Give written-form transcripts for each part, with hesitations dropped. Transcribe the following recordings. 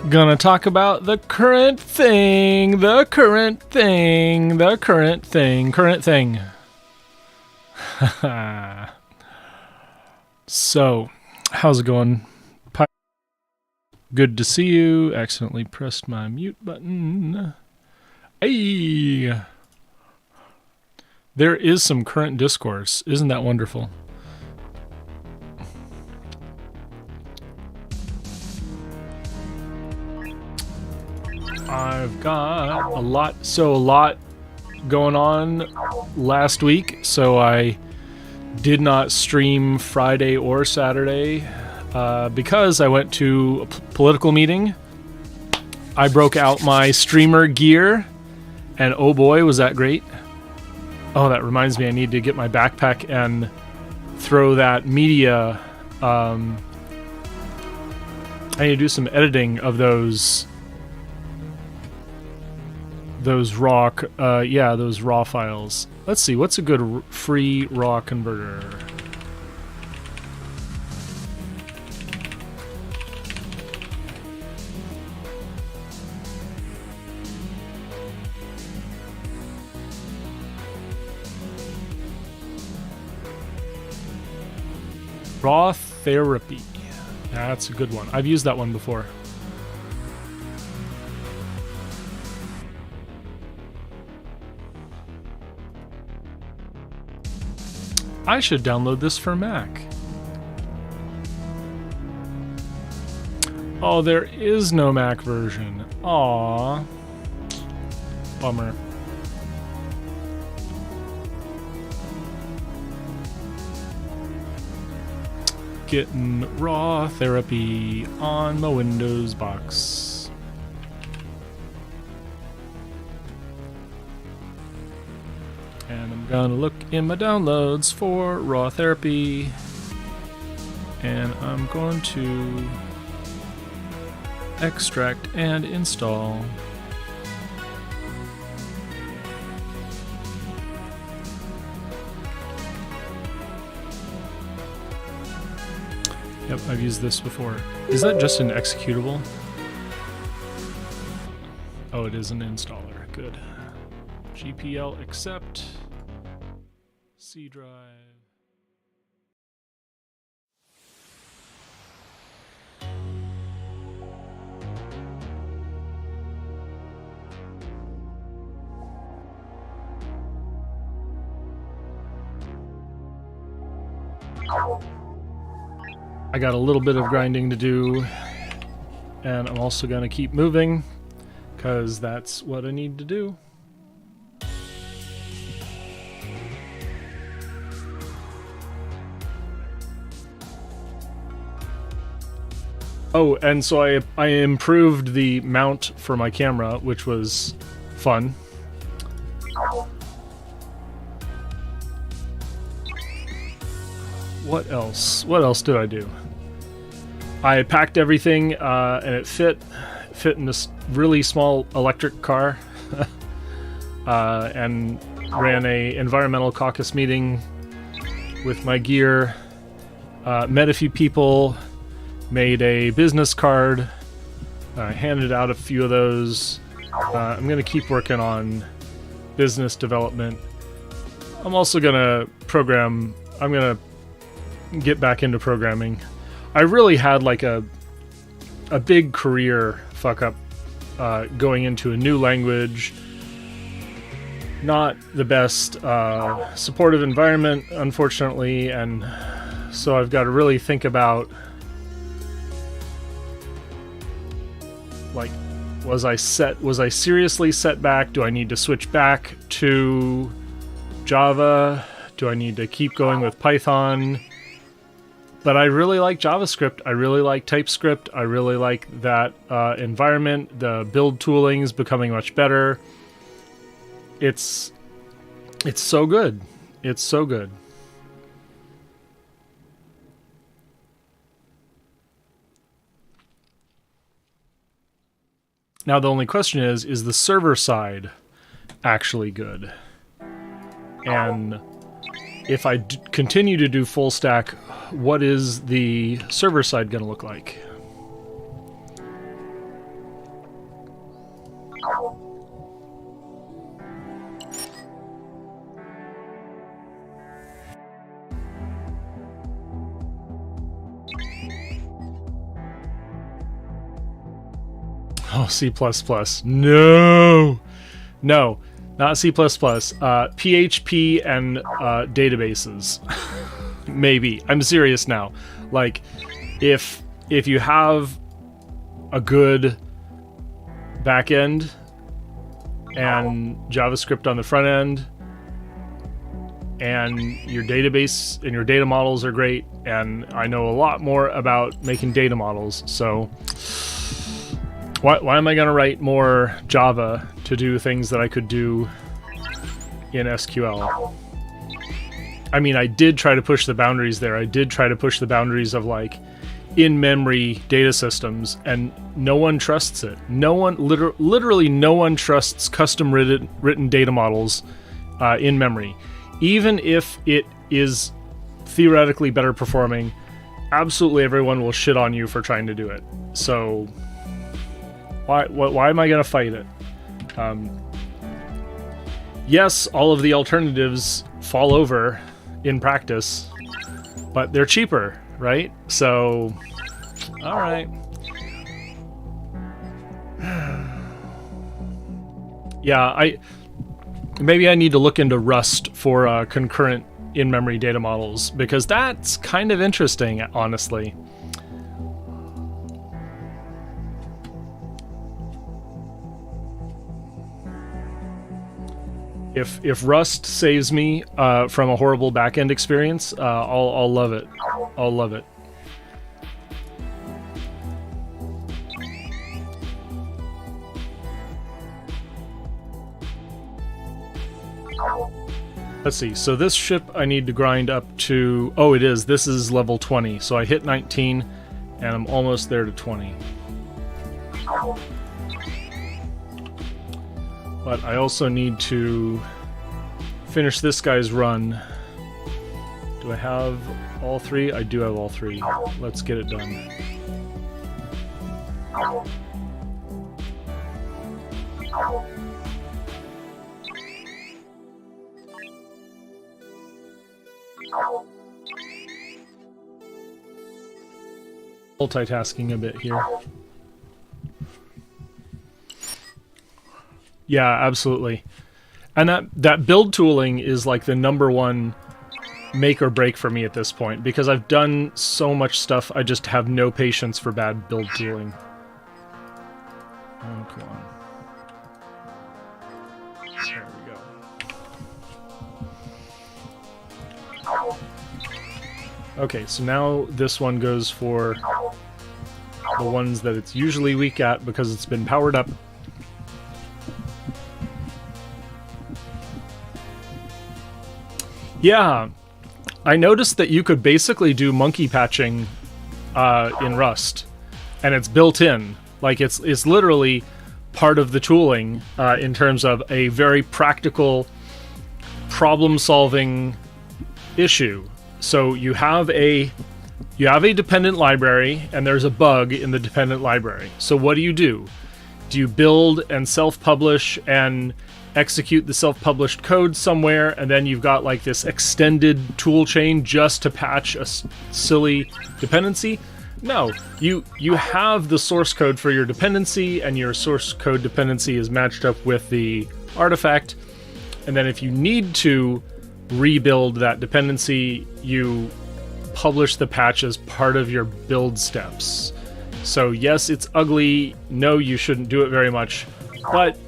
Gonna talk about the current thing. So, how's it going? Good to see you. Accidentally pressed my mute button. Hey! There is some current discourse. Isn't that wonderful? I've got a lot going on last week, so I did not stream Friday or Saturday because I went to a political meeting. I broke out my streamer gear, and oh boy, was that great. Oh, that reminds me, I need to get my backpack and throw that media. I need to do some editing of those raw, those raw files. Let's see, what's a good free raw converter? Raw therapy. That's a good one. I've used that one before. I should download this for Mac. Oh, there is no Mac version. Aww. Bummer. Getting raw therapy on my Windows box. And I'm gonna look in my downloads for raw therapy. And I'm going to extract and install. Yep, I've used this before. Is that just an executable? Oh, it is an installer. Good. GPL accept. C drive. I got a little bit of grinding to do, and I'm also going to keep moving because that's what I need to do. Oh, and so I improved the mount for my camera, which was fun. What else? What else did I do? I packed everything, and it fit in this really small electric car, and ran a environmental caucus meeting with my gear. Met a few people. Made a business card, handed out a few of those. I'm going to keep working on business development. I'm also going to program. I'm going to get back into programming. I really had like a big career fuck up going into a new language. Not the best supportive environment, unfortunately, and so I've got to really think about, like, was I seriously set back? Do I need to switch back to Java? Do I need to keep going with Python? But I really like JavaScript. I really like TypeScript. I really like that environment. The build tooling is becoming much better. It's so good. It's so good. Now the only question is the server side actually good? And if I continue to do full stack what is the server side going to look like? Oh, C++. No! No, not C++. PHP and databases. Maybe. I'm serious now. Like, if you have a good backend and JavaScript on the front end, and your database and your data models are great, and I know a lot more about making data models, so why am I going to write more Java to do things that I could do in SQL? I mean, I did try to push the boundaries there. I did try to push the boundaries of, like, in-memory data systems, and no one trusts it. No one, literally no one trusts custom-written data models in memory. Even if it is theoretically better performing, absolutely everyone will shit on you for trying to do it. So why am I going to fight it? Yes, all of the alternatives fall over in practice, but they're cheaper, right? So, all right. Yeah, maybe I need to look into Rust for concurrent in-memory data models, because that's kind of interesting, honestly. If Rust saves me from a horrible backend experience, I'll love it. I'll love it. Let's see, so this ship I need to grind up to... Oh, it is. This is level 20. So I hit 19, and I'm almost there to 20. But I also need to finish this guy's run. Do I have all three? I do have all three. Let's get it done. Multitasking a bit here. Yeah, absolutely. And that build tooling is like the #1 make or break for me at this point, because I've done so much stuff, I just have no patience for bad build tooling. Oh, come on. There we go. Okay, so now this one goes for the ones that it's usually weak at because it's been powered up. Yeah, I noticed that you could basically do monkey patching in Rust, and it's built in. Like, it's literally part of the tooling in terms of a very practical problem-solving issue. So you have a dependent library, and there's a bug in the dependent library. So what do? Do you build and self-publish and execute the self-published code somewhere, and then you've got like this extended tool chain just to patch a silly dependency? No, you have the source code for your dependency, and your source code dependency is matched up with the artifact, and then if you need to rebuild that dependency, you publish the patch as part of your build steps. So yes, it's ugly. No, you shouldn't do it very much, but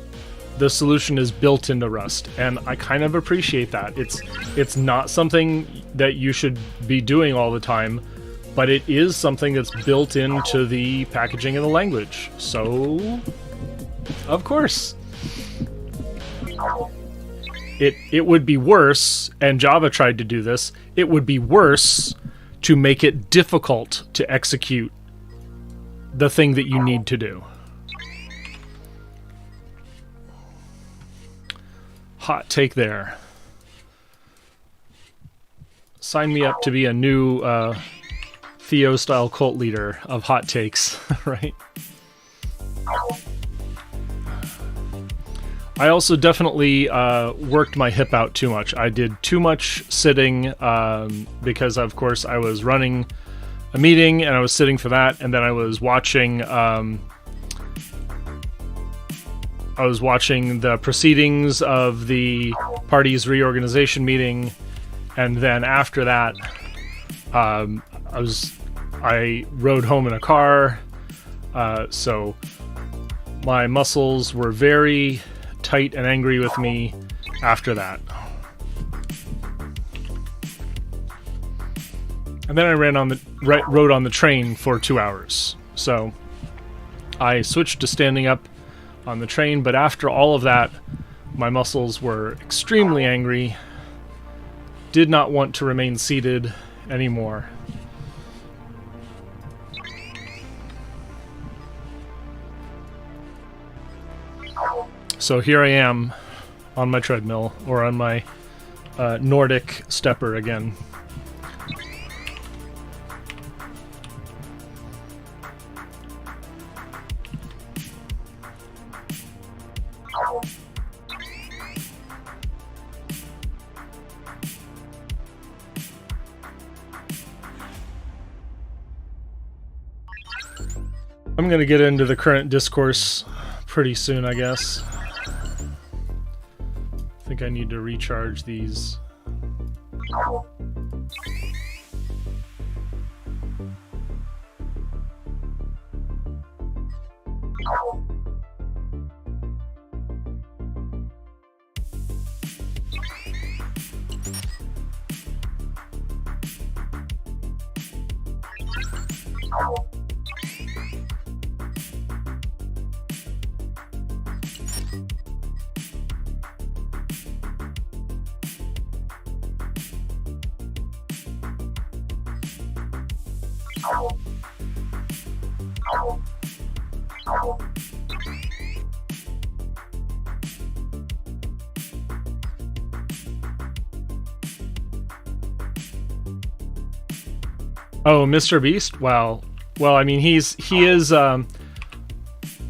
the solution is built into Rust, and I kind of appreciate that. It's not something that you should be doing all the time, but it is something that's built into the packaging of the language. So, of course. It would be worse, and Java tried to do this, it would be worse to make it difficult to execute the thing that you need to do. Hot take there. Sign me up to be a new Theo-style cult leader of hot takes, right? I also definitely worked my hip out too much. I did too much sitting because, of course, I was running a meeting and I was sitting for that, and then I was watching the proceedings of the party's reorganization meeting, and then after that, I rode home in a car, so my muscles were very tight and angry with me after that. And then I rode on the train for 2 hours. So I switched to standing up on the train, but after all of that, my muscles were extremely angry. Did not want to remain seated anymore. So here I am on my treadmill, or on my Nordic stepper again. I'm going to get into the current discourse pretty soon, I guess. I think I need to recharge these. Oh, Mr. Beast? Well, I mean, he is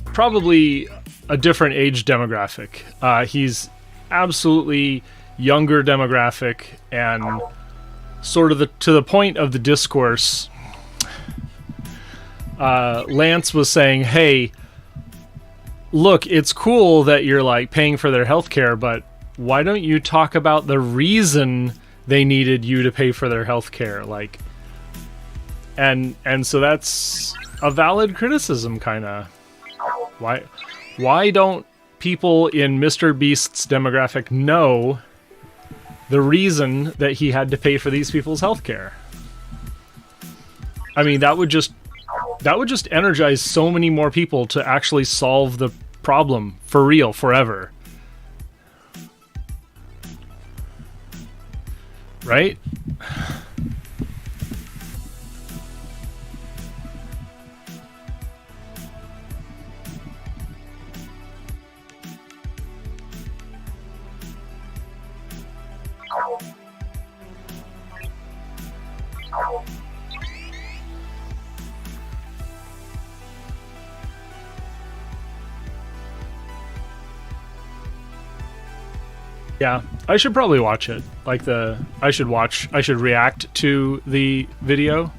probably a different age demographic. He's absolutely younger demographic, and sort of to the point of the discourse. Lance was saying, "Hey, look, it's cool that you're like paying for their healthcare, but why don't you talk about the reason they needed you to pay for their healthcare?" Like. And so that's a valid criticism, kind of. Why don't people in Mr. Beast's demographic know the reason that he had to pay for these people's healthcare? I mean, that would just energize so many more people to actually solve the problem for real, forever. Right? Yeah, I should probably watch it. Like I should react to the video.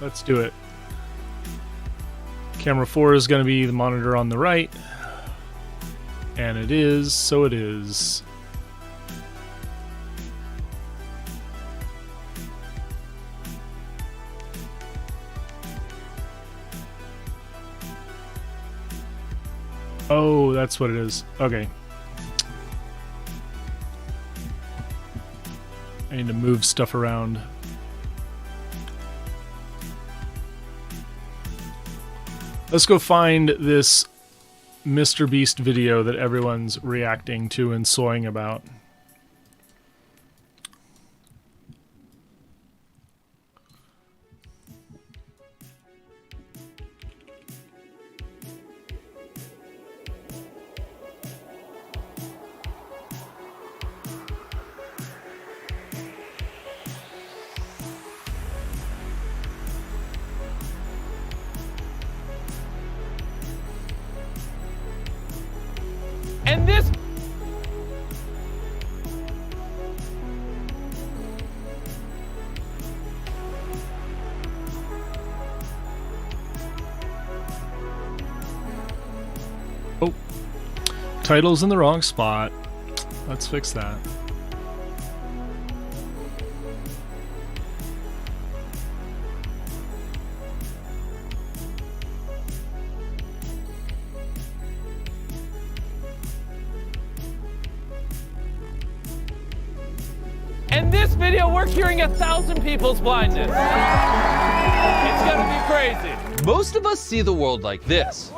Let's do it. Camera 4 is going to be the monitor on the right. And it is, so it is. Oh, that's what it is. Okay. I need to move stuff around. Let's go find this Mr. Beast video that everyone's reacting to and soying about. title's in the wrong spot. Let's fix that. In this video, we're curing 1,000 people's blindness. It's gonna be crazy. Most of us see the world like this.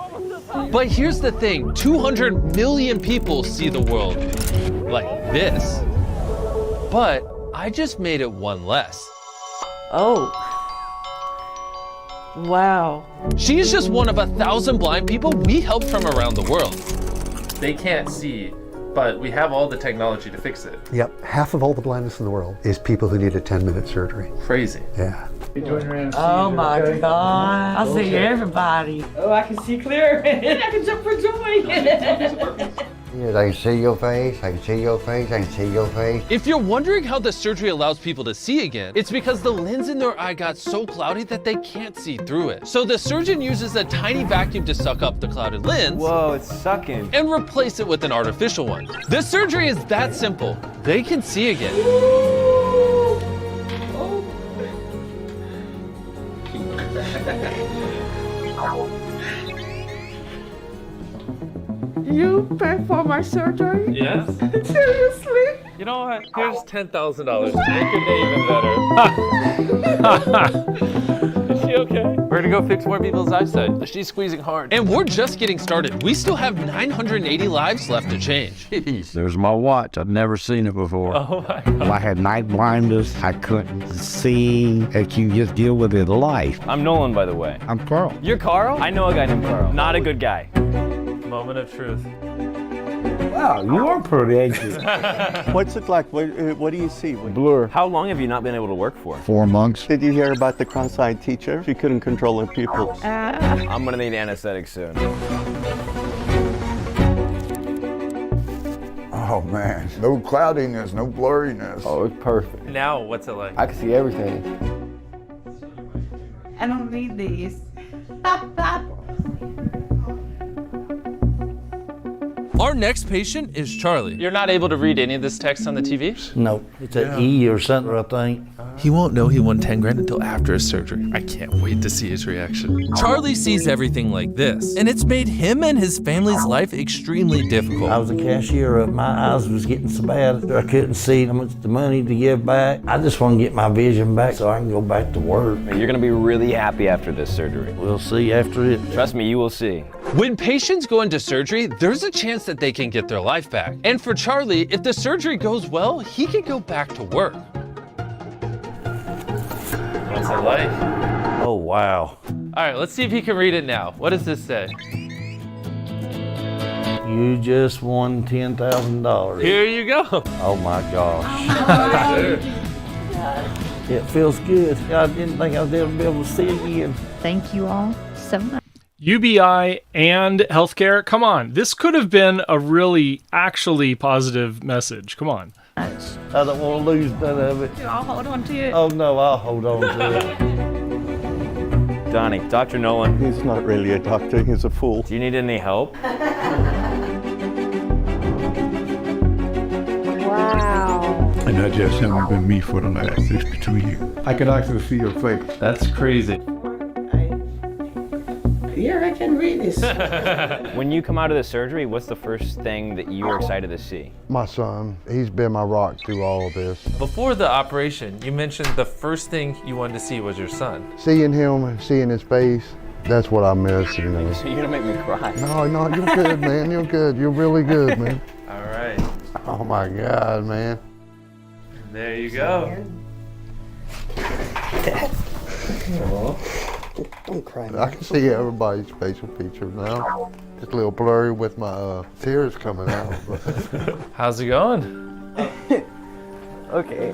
But here's the thing, 200 million people see the world like this. But I just made it one less. Oh. Wow. She's just one of 1,000 blind people we helped from around the world. They can't see, but we have all the technology to fix it. Yep, half of all the blindness in the world is people who need a 10-minute surgery. Crazy. Yeah. Oh my God. I see everybody. Oh, I can see clear. I can jump for joy. Yeah, I can see your face, I can see your face, I can see your face. If you're wondering how the surgery allows people to see again, it's because the lens in their eye got so cloudy that they can't see through it. So the surgeon uses a tiny vacuum to suck up the clouded lens. Whoa, it's sucking. And replace it with an artificial one. The surgery is that simple. They can see again. You pay for my surgery? Yes. Seriously? You know what? Here's $10,000 to make your day even better. Is she okay? We're gonna go fix more people's eyesight. She's squeezing hard. And we're just getting started. We still have 980 lives left to change. There's my watch. I've never seen it before. Oh my God. I had night blindness. I couldn't see. If you just deal with it life. I'm Nolan, by the way. I'm Carl. You're Carl? I know a guy named Carl. Not a good guy. Moment of truth. Wow, you are pretty, ain't you? What's it like? What do you see? Blur. How long have you not been able to work for? 4 months. Did you hear about the cross-eyed teacher? She couldn't control her pupils. I'm gonna need anesthetic soon. Oh man, no cloudiness, no blurriness. Oh, it's perfect. Now, what's it like? I can see everything. I don't need these. Our next patient is Charlie. You're not able to read any of this text on the TV? No, it's an E or something, I think. He won't know he won 10 grand until after his surgery. I can't wait to see his reaction. Charlie sees everything like this, and it's made him and his family's life extremely difficult. I was a cashier. My eyes was getting so bad I couldn't see how much the money to give back. I just want to get my vision back so I can go back to work. You're gonna be really happy after this surgery. We'll see after it. Trust me, you will see. When patients go into surgery, there's a chance that they can get their life back. And for Charlie, if the surgery goes well, he can go back to work. What's it like? Oh, wow. All right, let's see if he can read it now. What does this say? You just won $10,000. Here you go. Oh my gosh. It feels good. I didn't think I was ever be able to see again. Thank you all so much. UBI and healthcare. Come on. This could have been a really actually positive message. Come on. I don't want to lose none of it. I'll hold on to it. Oh no, I'll hold on to it. Donnie, Dr. Nolan, He's not really a doctor, he's a fool. do you need any help? Wow. And that just hasn't been me for the last 62 years. I can actually see your face. That's crazy. Here, I can read this. When you come out of the surgery, what's the first thing that you were excited to see? My son, he's been my rock through all of this. Before the operation, you mentioned the first thing you wanted to see was your son. Seeing him and seeing his face, that's what I miss, you know. So you're gonna make me cry. No, you're good, man. You're good. You're really good, man. All right, Oh my God, man. there you go. Don't cry. I can see everybody's facial features now. Just a little blurry with my tears coming out. But How's it going? Okay.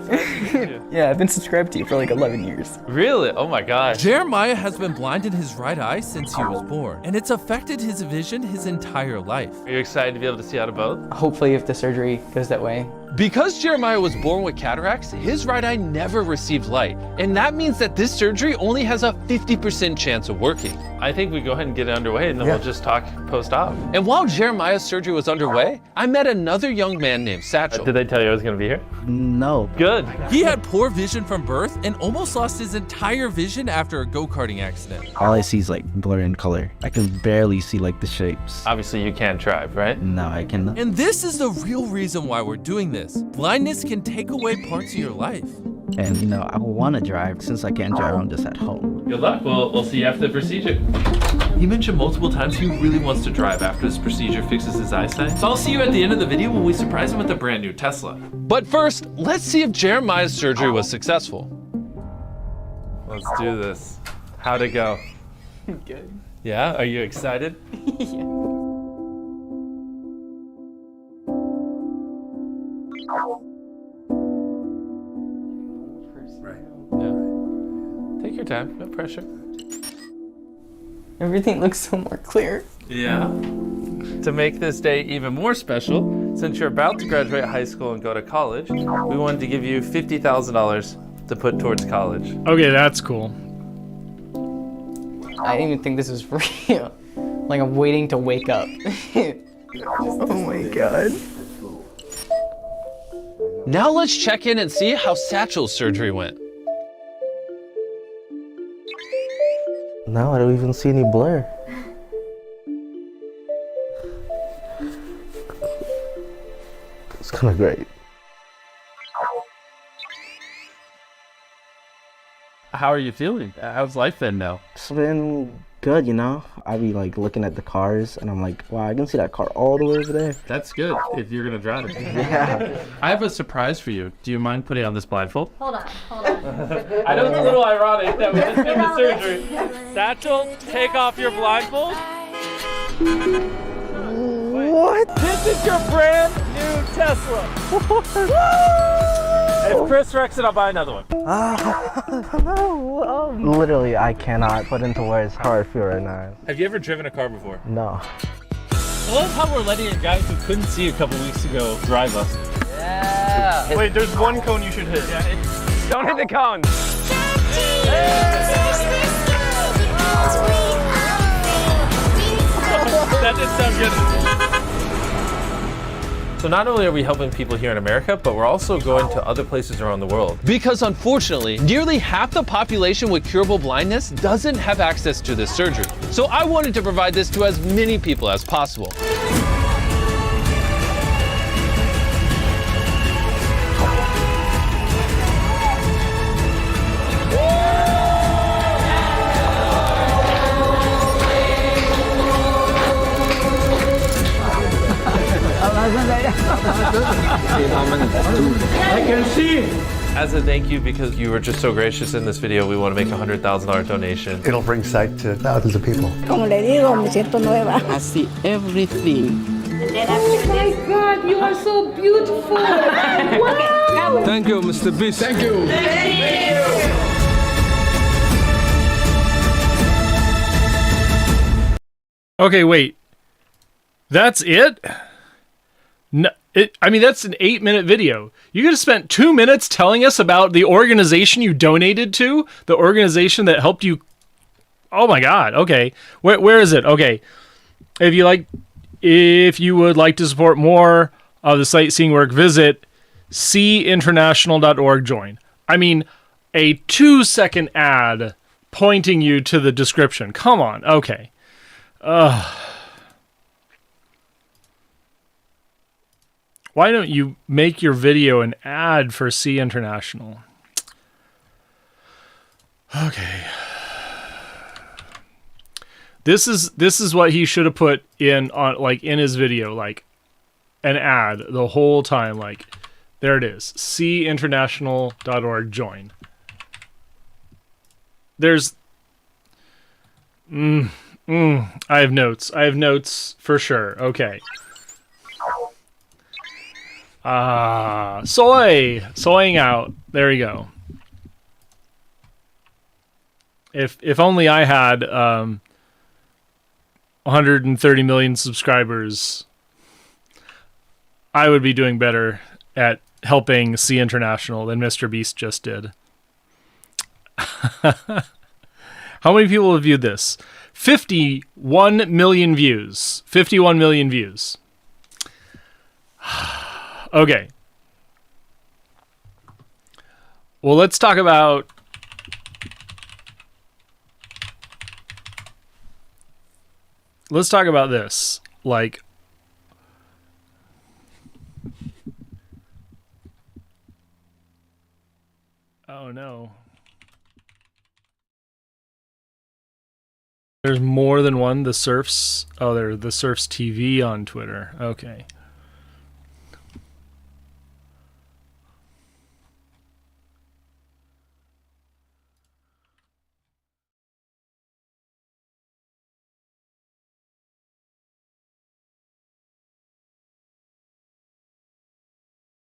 Yeah, I've been subscribed to you for like 11 years. Really? Oh my gosh. Jeremiah has been blind in his right eye since he was born, and it's affected his vision his entire life. Are you excited to be able to see out of both? Hopefully if the surgery goes that way, Because Jeremiah was born with cataracts, his right eye never received light. And that means that this surgery only has a 50% chance of working. I think we go ahead and get it underway and then we'll just talk post-op. And while Jeremiah's surgery was underway, I met another young man named Satchel. Did they tell you I was gonna be here? No. Good. He had poor vision from birth and almost lost his entire vision after a go-karting accident. All I see is like blur in color. I can barely see like the shapes. Obviously you can't drive, right? No, I cannot. And this is the real reason why we're doing this. Blindness can take away parts of your life. And you know, I want to drive. Since I can't drive, I'm just at home. Good luck. We'll see you after the procedure. He mentioned multiple times he really wants to drive after this procedure fixes his eyesight. So I'll see you at the end of the video when we surprise him with a brand new Tesla. But first, let's see if Jeremiah's surgery was successful. Let's do this. How'd it go? Good. Yeah? Are you excited? Yeah. Take your time, no pressure. Everything looks so more clear. Yeah. To make this day even more special, since you're about to graduate high school and go to college, we wanted to give you $50,000 to put towards college. Okay, that's cool. I didn't even think this was real. Like I'm waiting to wake up. Oh my god. Now let's check in and see how Satchel's surgery went. Now I don't even see any blur. It's kind of great. How are you feeling? How's life been now? It's been good, you know? I be like looking at the cars and I'm like, wow, I can see that car all the way over there. That's good, if you're gonna drive it. Yeah. I have a surprise for you. Do you mind putting on this blindfold? Hold on, hold on. I know it's a little ironic that we just did the surgery. Satchel, take off your blindfold. What? This is your brand new Tesla. If Chris wrecks it, I'll buy another one. Literally, I cannot put into words how I feel right now. Have you ever driven a car before? No. I love how we're letting a guy who couldn't see a couple weeks ago drive us. Yeah. Wait, there's one cone you should hit. Don't hit the cone. That did sound good. So not only are we helping people here in America, but we're also going to other places around the world. Because unfortunately, nearly half the population with curable blindness doesn't have access to this surgery. So I wanted to provide this to as many people as possible. I can see. As a thank you, because you were just so gracious in this video, we want to make a $100,000 donation. It'll bring sight to thousands of people. I see everything. Oh my god, you are so beautiful! Wow! Thank you, Mr. Beast. Thank you. Okay, wait. That's it? No, I mean, that's an 8-minute video. You could have spent 2 minutes telling us about the organization you donated to, the organization that helped you. Oh my God. Okay. Where is it? Okay. If you would like to support more of the sightseeing work, visit seeinternational.org join. I mean, a 2-second ad pointing you to the description. Come on. Okay. Why don't you make your video an ad for Sea International? Okay. This is what he should have put in in his video, like an ad the whole time. Like, there it is. seainternational.org join. There's I have notes. I have notes for sure. Okay. Soying out. There we go. If only I had 130 million subscribers, I would be doing better at helping Sea International than Mr. Beast just did. How many people have viewed this? 51 million views. 51 million views. Okay. Well, let's talk about this. Like, oh no. There's more than one. The Serfs. Oh, they're the Serfs TV on Twitter. Okay.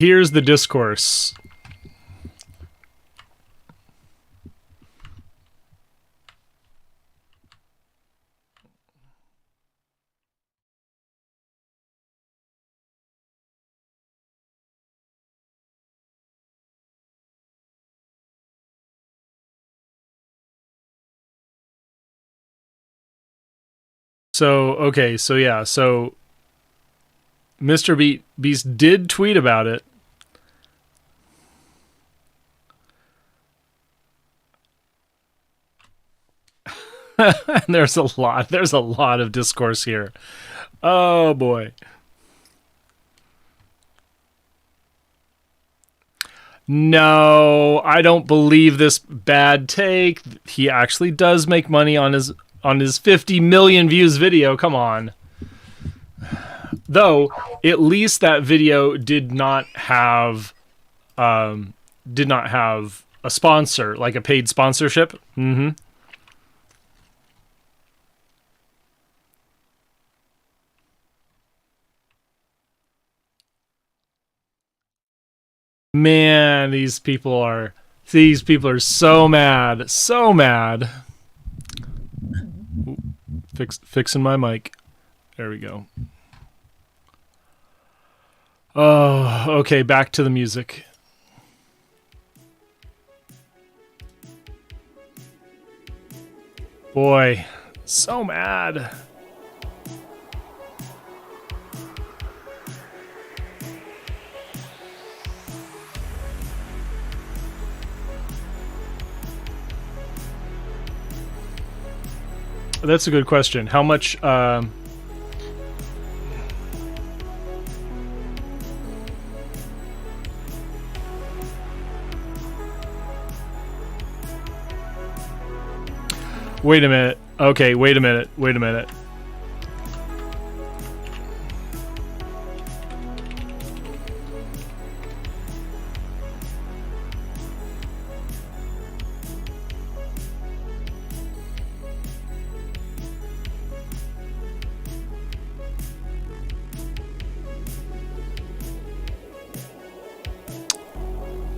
Here's the discourse. So, okay, so yeah, so Mr. Beast did tweet about it. There's a lot of discourse here. Oh boy. No, I don't believe this bad take. He actually does make money on his 50 million views video. Come on. Though, at least that video did not have a sponsor, like a paid sponsorship. Mm-hmm. Man, these people are so mad. So mad. Ooh, fixing my mic. There we go. Oh, okay, back to the music. Boy, so mad. That's a good question. How much wait a minute. Okay, wait a minute.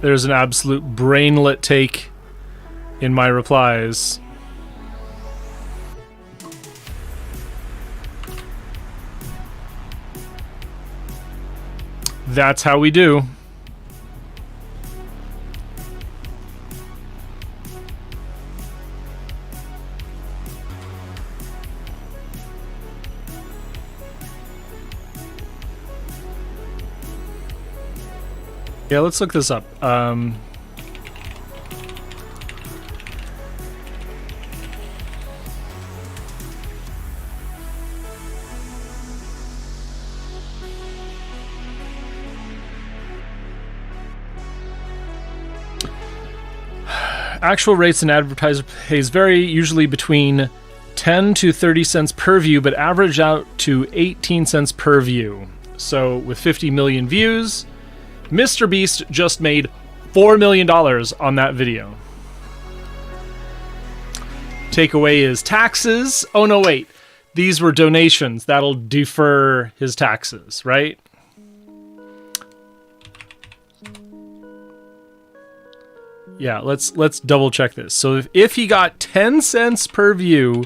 There's an absolute brainlet take in my replies. That's how we do. Yeah, let's look this up. Actual rates an advertiser pays vary, usually between 10 to 30 cents per view, but average out to 18 cents per view. So with 50 million views, Mr. Beast just made $4 million on that video. Take away his taxes. Oh, no, wait. These were donations. That'll defer his taxes, right? Yeah, let's double check this. So if he got 10 cents per view,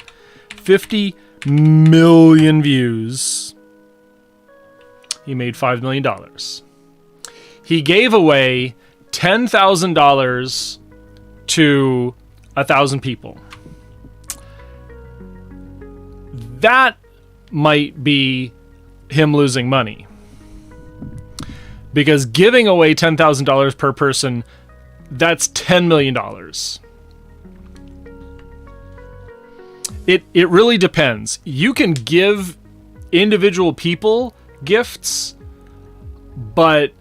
50 million views, he made $5 million. He gave away $10,000 to 1,000 people. That might be him losing money. Because giving away $10,000 per person, that's $10 million. It really depends. You can give individual people gifts, but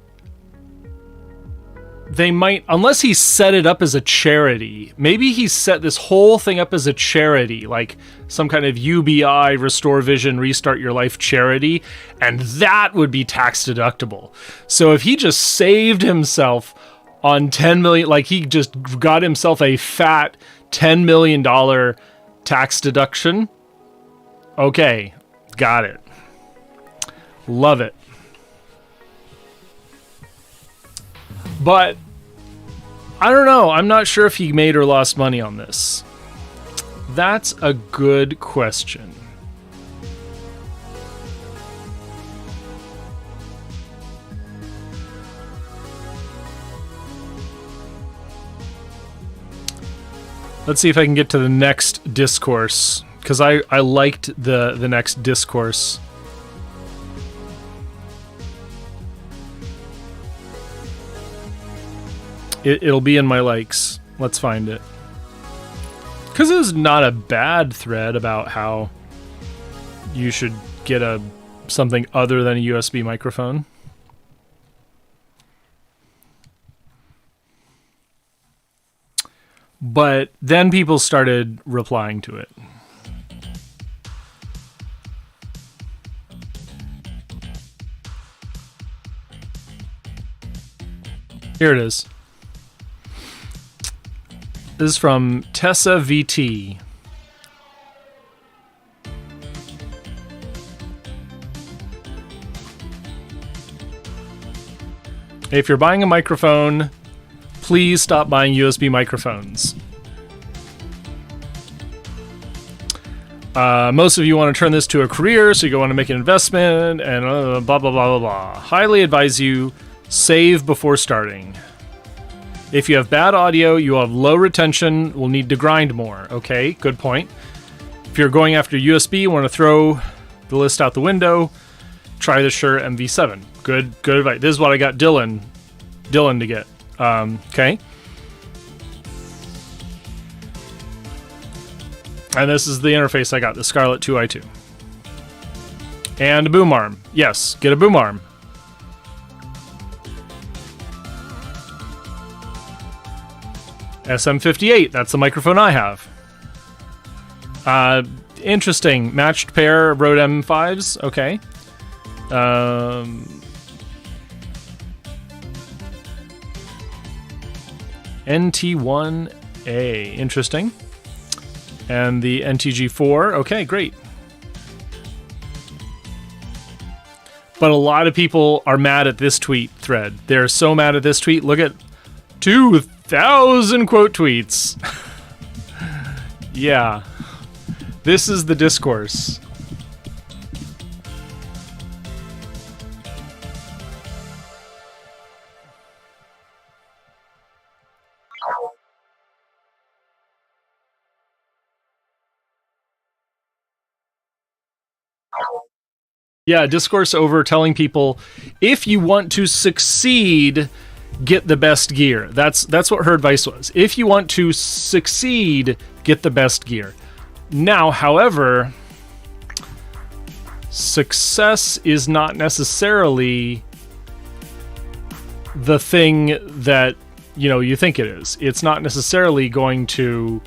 they might, unless he set it up as a charity. Maybe he set this whole thing up as a charity, like some kind of UBI, Restore Vision, Restart Your Life charity, and that would be tax deductible. So if he just saved himself on 10 million, like he just got himself a fat $10 million tax deduction, okay, got it. Love it. But I don't know. I'm not sure if he made or lost money on this. That's a good question. Let's see if I can get to the next discourse, because I liked the next discourse. It'll be in my likes. Let's find it. Because it was not a bad thread about how you should get something other than a USB microphone. But then people started replying to it. Here it is. This is from Tessa VT. If you're buying a microphone, please stop buying USB microphones. Most of you want to turn this to a career, so you want to make an investment, and blah, blah, blah, blah, blah. Highly advise you save before starting. If you have bad audio, you have low retention, will need to grind more. Okay, good point. If you're going after USB, you want to throw the list out the window, try the Shure MV7. Good advice. This is what I got Dylan to get. Okay. And this is the interface I got, the Scarlett 2i2. And a boom arm. Yes, get a boom arm. SM58, that's the microphone I have. Interesting. Matched pair Rode M5s. Okay. NT1A. Interesting. And the NTG4. Okay, great. But a lot of people are mad at this tweet thread. They're so mad at this tweet. Look at 2,000 quote tweets. Yeah. This is the discourse. Yeah, discourse over telling people, if you want to succeed, get the best gear. That's what her advice was. If you want to succeed, get the best gear. Now, however, success is not necessarily the thing that, you think it is. It's not necessarily going to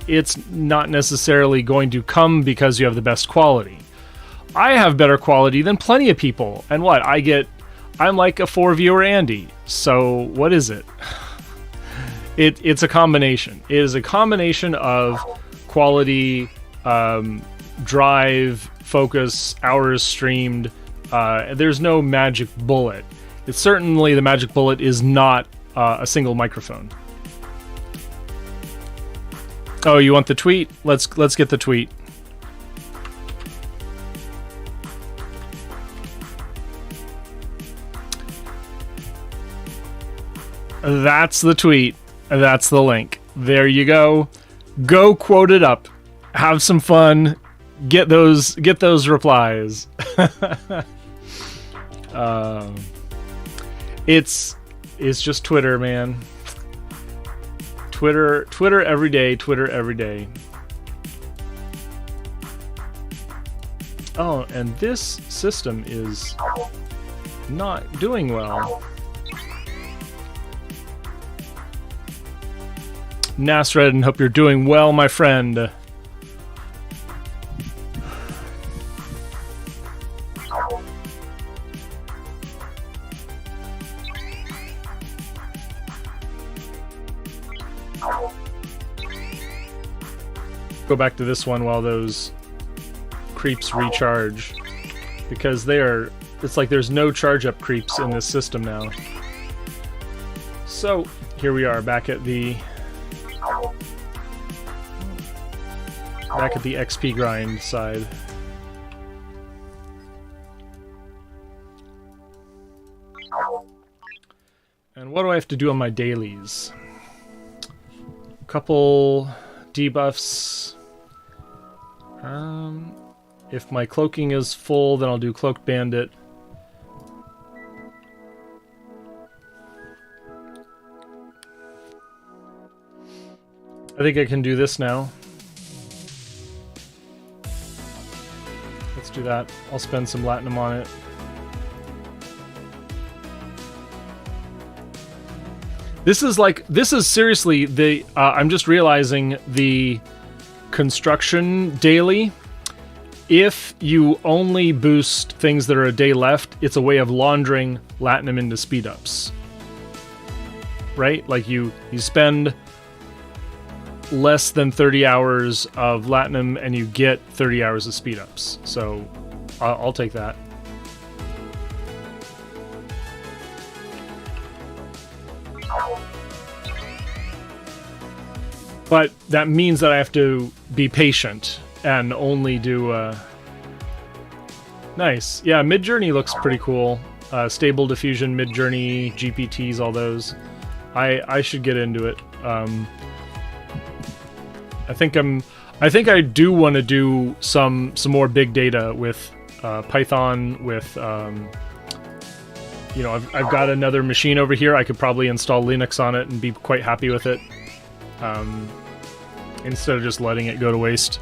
it's not necessarily going to come because you have the best quality. I have better quality than plenty of people. And what? I'm like a 4-viewer Andy. So what is it? It's a combination. It is a combination of quality, drive, focus, hours streamed. There's no magic bullet. It's certainly the magic bullet is not a single microphone. Oh, you want the tweet? Let's get the tweet. That's the tweet. That's the link. There you go. Go quote it up. Have some fun. Get those replies. It's just Twitter, man. Twitter every day. Twitter every day. Oh, and this system is not doing well. Nasred, and hope you're doing well, my friend. Go back to this one while those creeps recharge, because it's like there's no charge up creeps in this system now. So here we are back at the XP grind side. And what do I have to do on my dailies? Couple debuffs. If my cloaking is full, then I'll do Cloaked Bandit. I think I can do this now. Let's do that. I'll spend some Latinum on it. This is seriously the, I'm just realizing the construction daily. If you only boost things that are a day left, it's a way of laundering Latinum into speed ups. Right? Like you spend less than 30 hours of Latinum and you get 30 hours of speed ups. So I'll take that. But that means that I have to be patient and only do... Nice. Yeah, Midjourney looks pretty cool. Stable Diffusion, Midjourney, GPTs, all those. I should get into it. I think I do want to do some more big data with Python, with... you know, I've got another machine over here. I could probably install Linux on it and be quite happy with it. Instead of just letting it go to waste.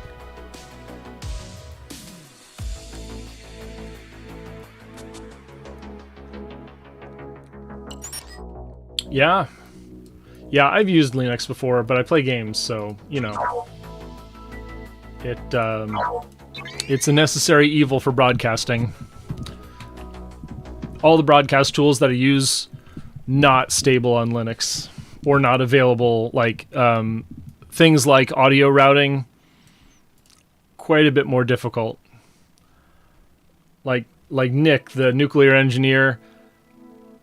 Yeah. Yeah, I've used Linux before, but I play games, so, you know. It's a necessary evil for broadcasting. All the broadcast tools that I use, not stable on Linux. Or not available, like, things like audio routing, quite a bit more difficult. Like Nick, the nuclear engineer,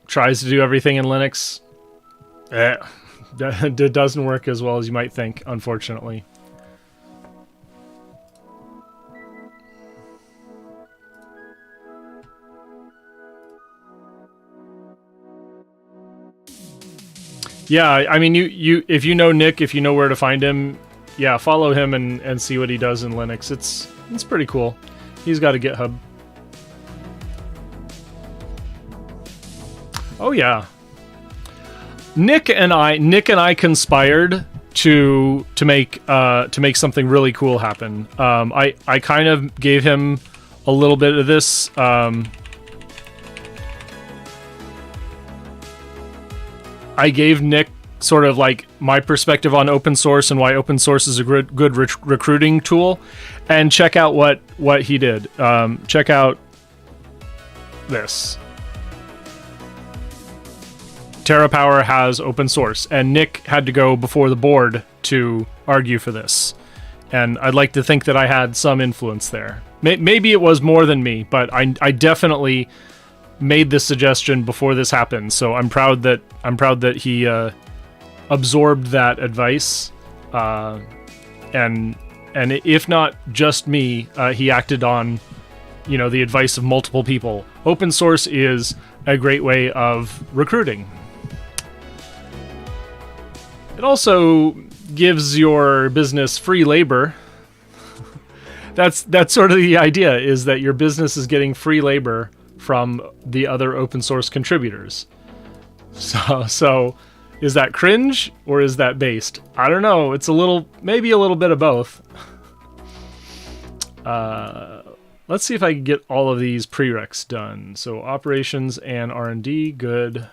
tries to do everything in Linux. It doesn't work as well as you might think, unfortunately. Yeah, I mean, you if you know Nick, if you know where to find him, yeah, follow him and see what he does in Linux. It's pretty cool. He's got a GitHub. Oh yeah. Nick and I conspired to make something really cool happen. I kind of gave him a little bit of this. I gave Nick sort of like my perspective on open source and why open source is a good recruiting tool, and check out what he did. Check out this. TerraPower has open source, and Nick had to go before the board to argue for this. And I'd like to think that I had some influence there. Maybe it was more than me, but I definitely made this suggestion before this happened. So I'm proud that he absorbed that advice, and if not just me, he acted on, you know, the advice of multiple people. Open source is a great way of recruiting. It also gives your business free labor. That's sort of the idea, is that your business is getting free labor from the other open source contributors. So is that cringe or is that based? I don't know. It's maybe a little bit of both. Let's see if I can get all of these prereqs done. So operations and R&D, good.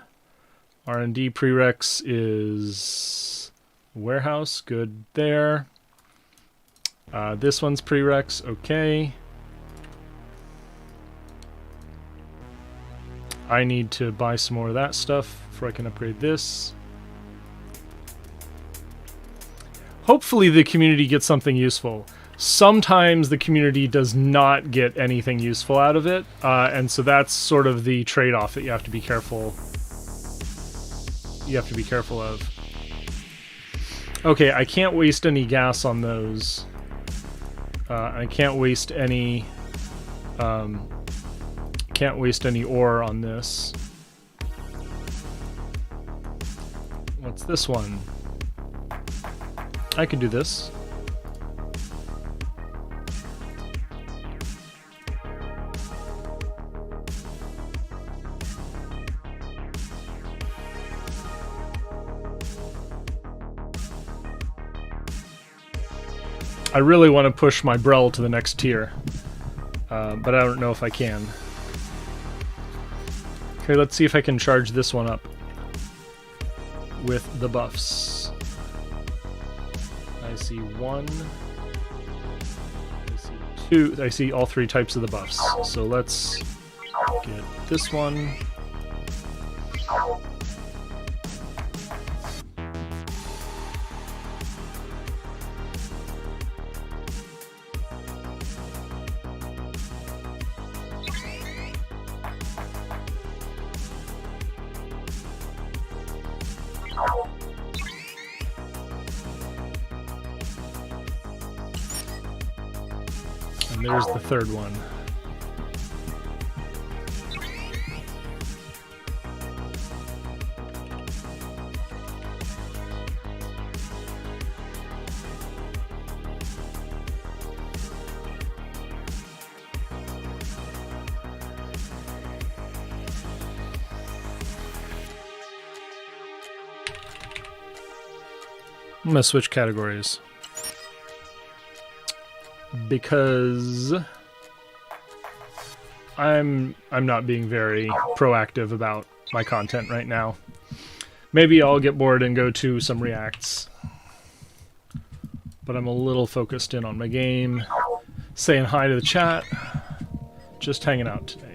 R&D prereqs is warehouse, good there. This one's prereqs, okay. I need to buy some more of that stuff before I can upgrade this. Hopefully the community gets something useful. Sometimes the community does not get anything useful out of it, and so that's sort of the trade-off that you have to be careful. You have to be careful of. Okay, I can't waste any gas on those. I can't waste any. Can't waste any ore on this. What's this one? I could do this. I really want to push my Brel to the next tier, but I don't know if I can. Okay, let's see if I can charge this one up with the buffs. I see one. I see two. I see all three types of the buffs. So let's get this one. And there's the third one. I'm gonna switch categories because I'm not being very proactive about my content right now. Maybe I'll get bored and go to some reacts, but I'm a little focused in on my game, saying hi to the chat, just hanging out today.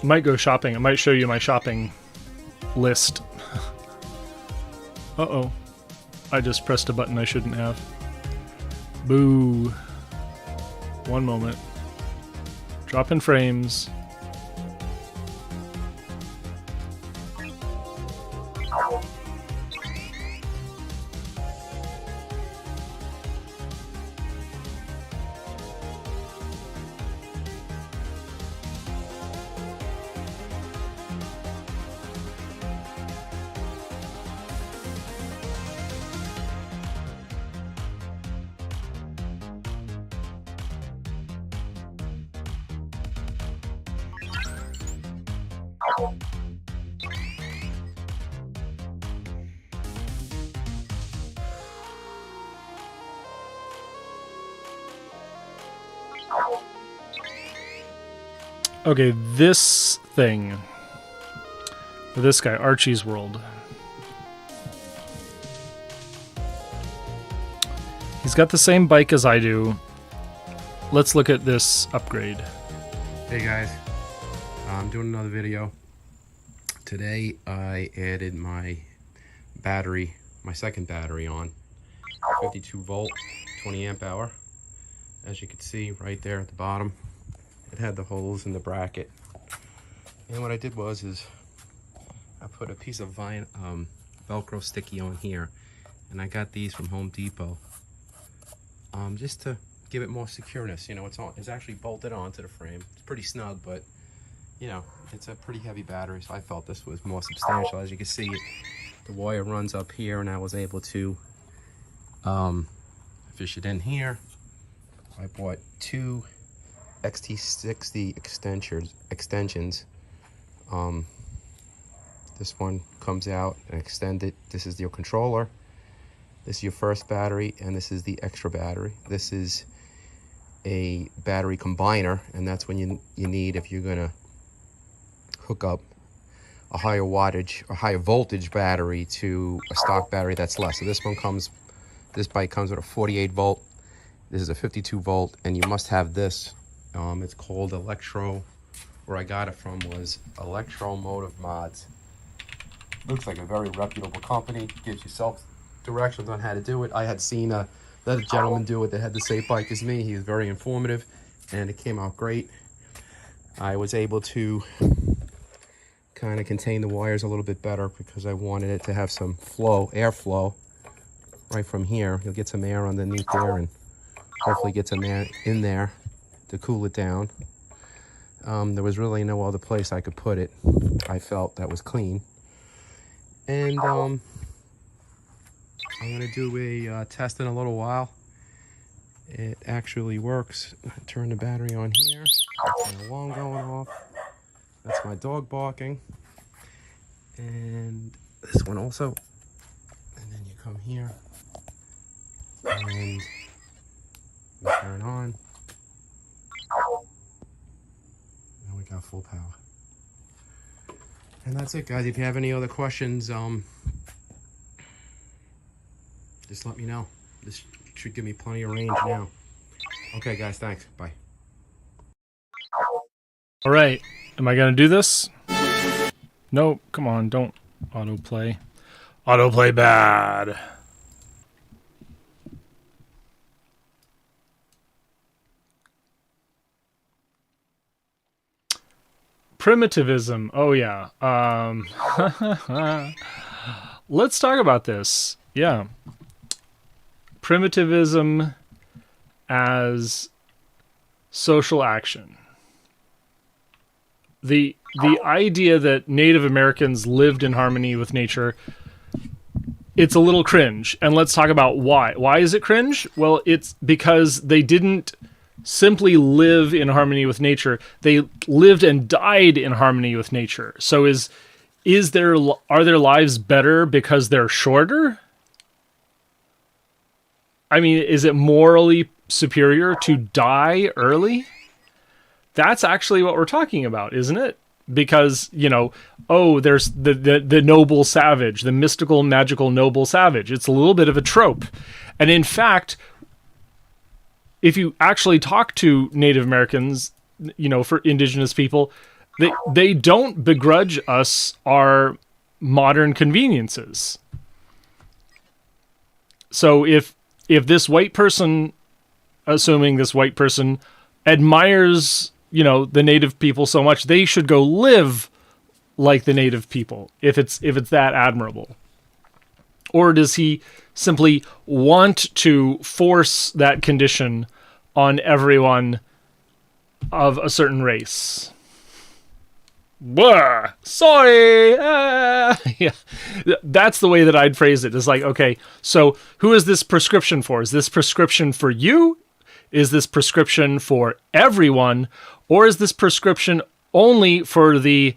I might go shopping. I might show you my shopping list. Uh-oh. I just pressed a button I shouldn't have. Boo. One moment. Drop in frames. Okay, this thing. This guy, Archie's World. He's got the same bike as I do. Let's look at this upgrade. Hey guys, I'm doing another video. Today I added my battery, my second battery on, 52 volt, 20 amp hour. As you can see right there at the bottom, it had the holes in the bracket. And what I did was I put a piece of Velcro sticky on here, and I got these from Home Depot, just to give it more secureness. You know, it's actually bolted onto the frame. It's pretty snug, but you know, it's a pretty heavy battery, so I felt this was more substantial. As you can see, the wire runs up here, and I was able to fish it in here. I bought two XT60 extensions. This one comes out and extended. This is your controller. This is your first battery, and this is the extra battery. This is a battery combiner, and that's when you need, if you're gonna hook up a higher wattage or higher voltage battery to a stock battery that's less. So this bike comes with a 48 volt. This is a 52 volt, and you must have this. It's called where I got it from was Electromotive Mods. Looks like a very reputable company. Gives you directions on how to do it. I had seen another gentleman do it that had the same bike as me. He was very informative, and it came out great. I was able to kind of contain the wires a little bit better because I wanted it to have some airflow right from here. You'll get some air underneath there, and hopefully get some air in there to cool it down. There was really no other place I could put it, I felt, that was clean. And I'm going to do a test in a little while. It actually works. Turn the battery on here. That's my alarm going off. That's my dog barking. And this one also. And then you come here. And you turn on. Now we got full power. And that's it, guys. If you have any other questions, just let me know. This should give me plenty of range now. Okay, guys, thanks. Bye. All right. Am I going to do this? No, come on. Don't autoplay. Autoplay bad. Primitivism. Oh, yeah. Let's talk about this. Yeah. Primitivism as social action. The idea that Native Americans lived in harmony with nature, it's a little cringe. And let's talk about why. Why is it cringe? Well, it's because they didn't simply live in harmony with nature. They lived and died in harmony with nature. So are their lives better because they're shorter? I mean, is it morally superior to die early? That's actually what we're talking about, isn't it? Because, you know, there's the noble savage, the mystical, magical, noble savage. It's a little bit of a trope. And in fact, if you actually talk to Native Americans, you know, for indigenous people, they don't begrudge us our modern conveniences. So if this white person, assuming this white person admires, you know, the native people so much, they should go live like the native people if it's that admirable. Or does he simply want to force that condition on everyone of a certain race? Blah, sorry. Yeah. That's the way that I'd phrase it. It's like, okay, so who is this prescription for? Is this prescription for you? Is this prescription for everyone? Or is this prescription only for the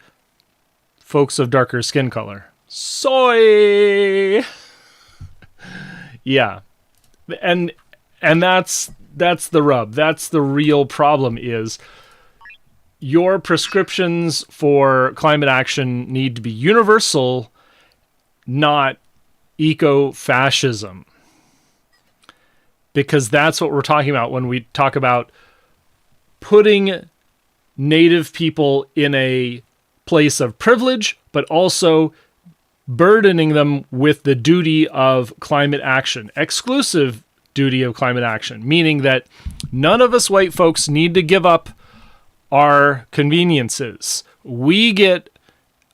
folks of darker skin color? Soy. Yeah. And that's the rub. That's the real problem, is your prescriptions for climate action need to be universal, not eco-fascism. Because that's what we're talking about when we talk about putting native people in a place of privilege, but also burdening them with the duty of climate action, exclusive duty of climate action, meaning that none of us white folks need to give up our conveniences. We get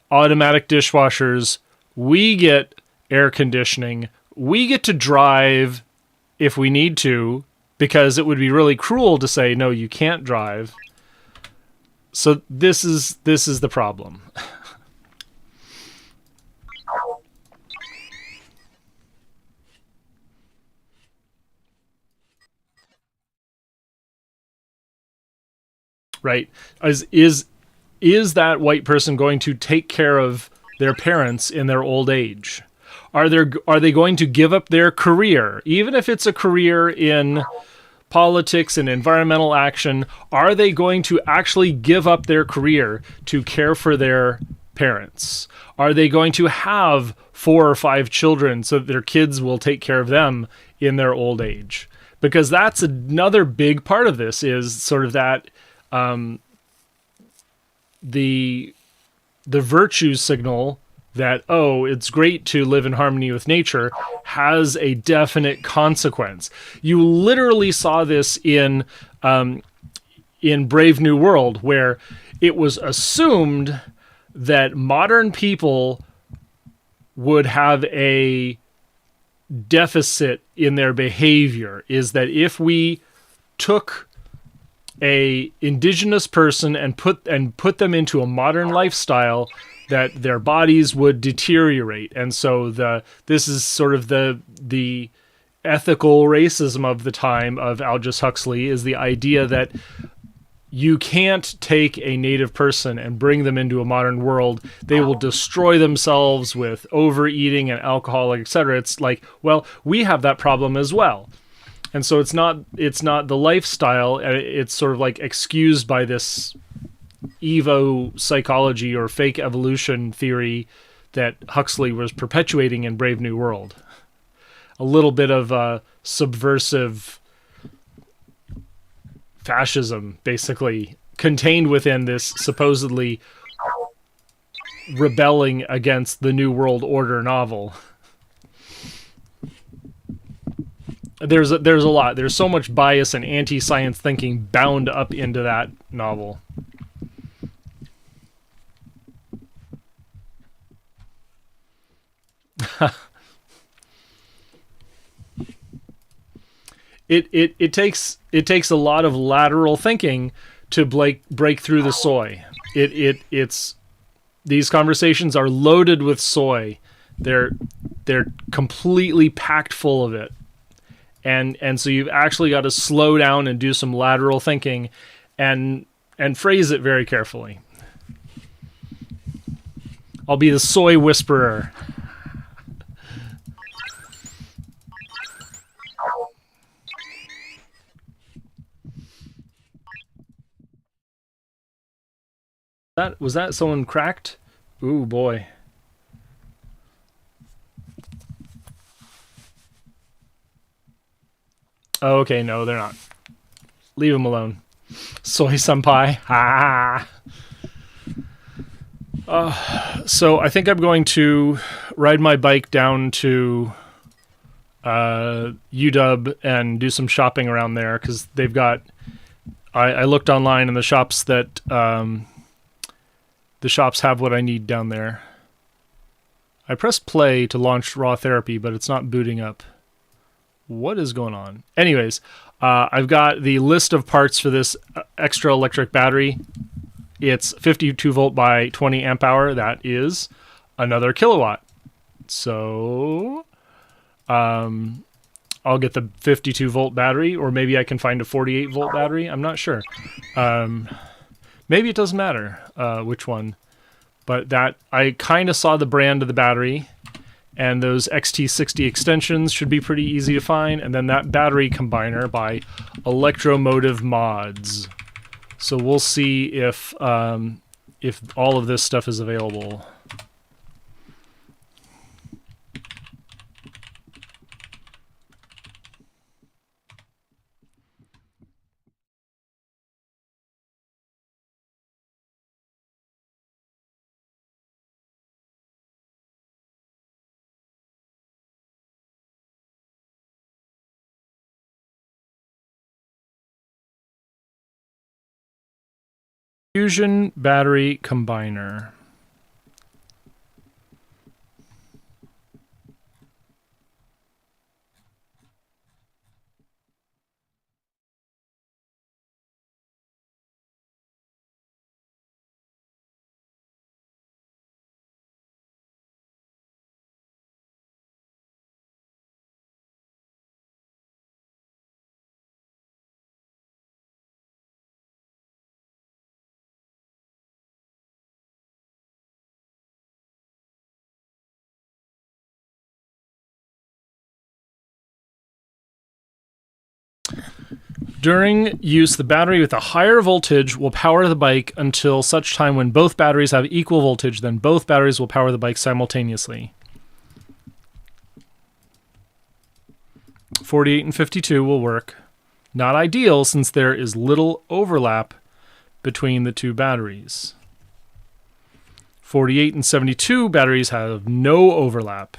automatic dishwashers, we get air conditioning, we get to drive if we need to, because it would be really cruel to say, no, you can't drive. So this is the problem. Right? Is that white person going to take care of their parents in their old age? Are they going to give up their career, even if it's a career in politics and environmental action? Are they going to actually give up their career to care for their parents? Are they going to have 4 or 5 children so that their kids will take care of them in their old age? Because that's another big part of this, is sort of that the virtue signal that, oh, it's great to live in harmony with nature, has a definite consequence. You literally saw this in Brave New World, where it was assumed that modern people would have a deficit in their behavior, is that if we took a indigenous person and put them into a modern lifestyle, that their bodies would deteriorate. And so this is sort of the ethical racism of the time of Aldous Huxley, is the idea that you can't take a native person and bring them into a modern world. They will destroy themselves with overeating and alcohol, etc. It's like, well, we have that problem as well. And so it's not the lifestyle. It's sort of like excused by this Evo psychology or fake evolution theory that Huxley was perpetuating in Brave New World. A little bit of subversive fascism, basically, contained within this supposedly rebelling against the New World Order novel. There's a lot. There's so much bias and anti-science thinking bound up into that novel. It takes a lot of lateral thinking to break through the soy. It's these conversations are loaded with soy. They're completely packed full of it. And so you've actually got to slow down and do some lateral thinking and phrase it very carefully. I'll be the soy whisperer. Was that someone cracked? Ooh, boy. Oh, okay, no, they're not. Leave them alone. Soy senpai. Ah. So I think I'm going to ride my bike down to UW and do some shopping around there, because they've got... I looked online, and the shops that... the shops have what I need down there. I pressed play to launch raw therapy, but it's not booting up. What is going on? Anyways, I've got the list of parts for this extra electric battery. It's 52 volt by 20 amp hour. That is another kilowatt. So I'll get the 52 volt battery, or maybe I can find a 48 volt battery. I'm not sure. Maybe it doesn't matter which one. But that, I kind of saw the brand of the battery, and those XT60 extensions should be pretty easy to find. And then that battery combiner by Electromotive Mods. So we'll see if all of this stuff is available. Fusion battery combiner. During use, the battery with a higher voltage will power the bike until such time when both batteries have equal voltage. Then both batteries will power the bike simultaneously. 48 and 52 will work. Not ideal since there is little overlap between the two batteries. 48 and 72 batteries have no overlap.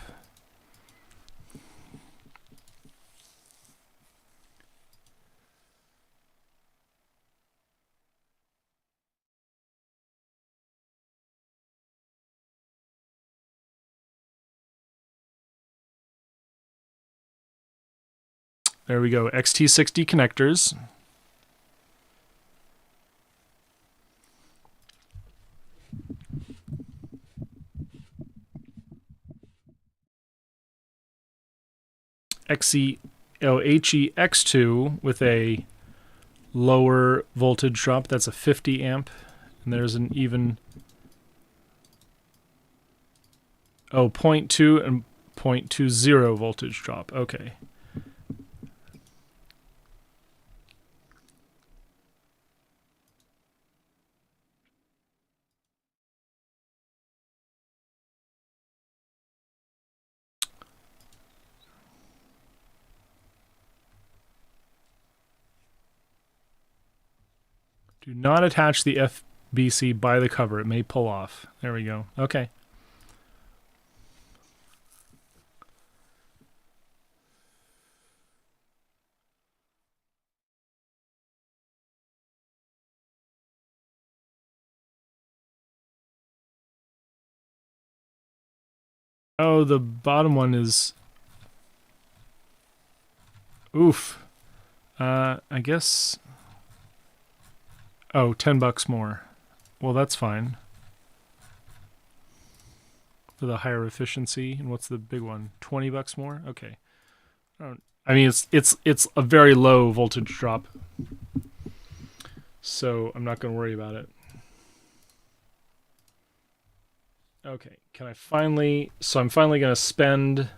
There we go, XT60 connectors. HEX2 with a lower voltage drop. That's a 50 amp. And there's an even 0.2 and 0.20 voltage drop. Okay. Do not attach the FBC by the cover. It may pull off. There we go. Okay. Oh, the bottom one is... Oof. I guess... Oh, $10 more. Well, that's fine. For the higher efficiency. And what's the big one? $20 more? Okay. I mean, it's a very low voltage drop. So I'm not going to worry about it. Okay. Can I finally... So I'm finally going to spend...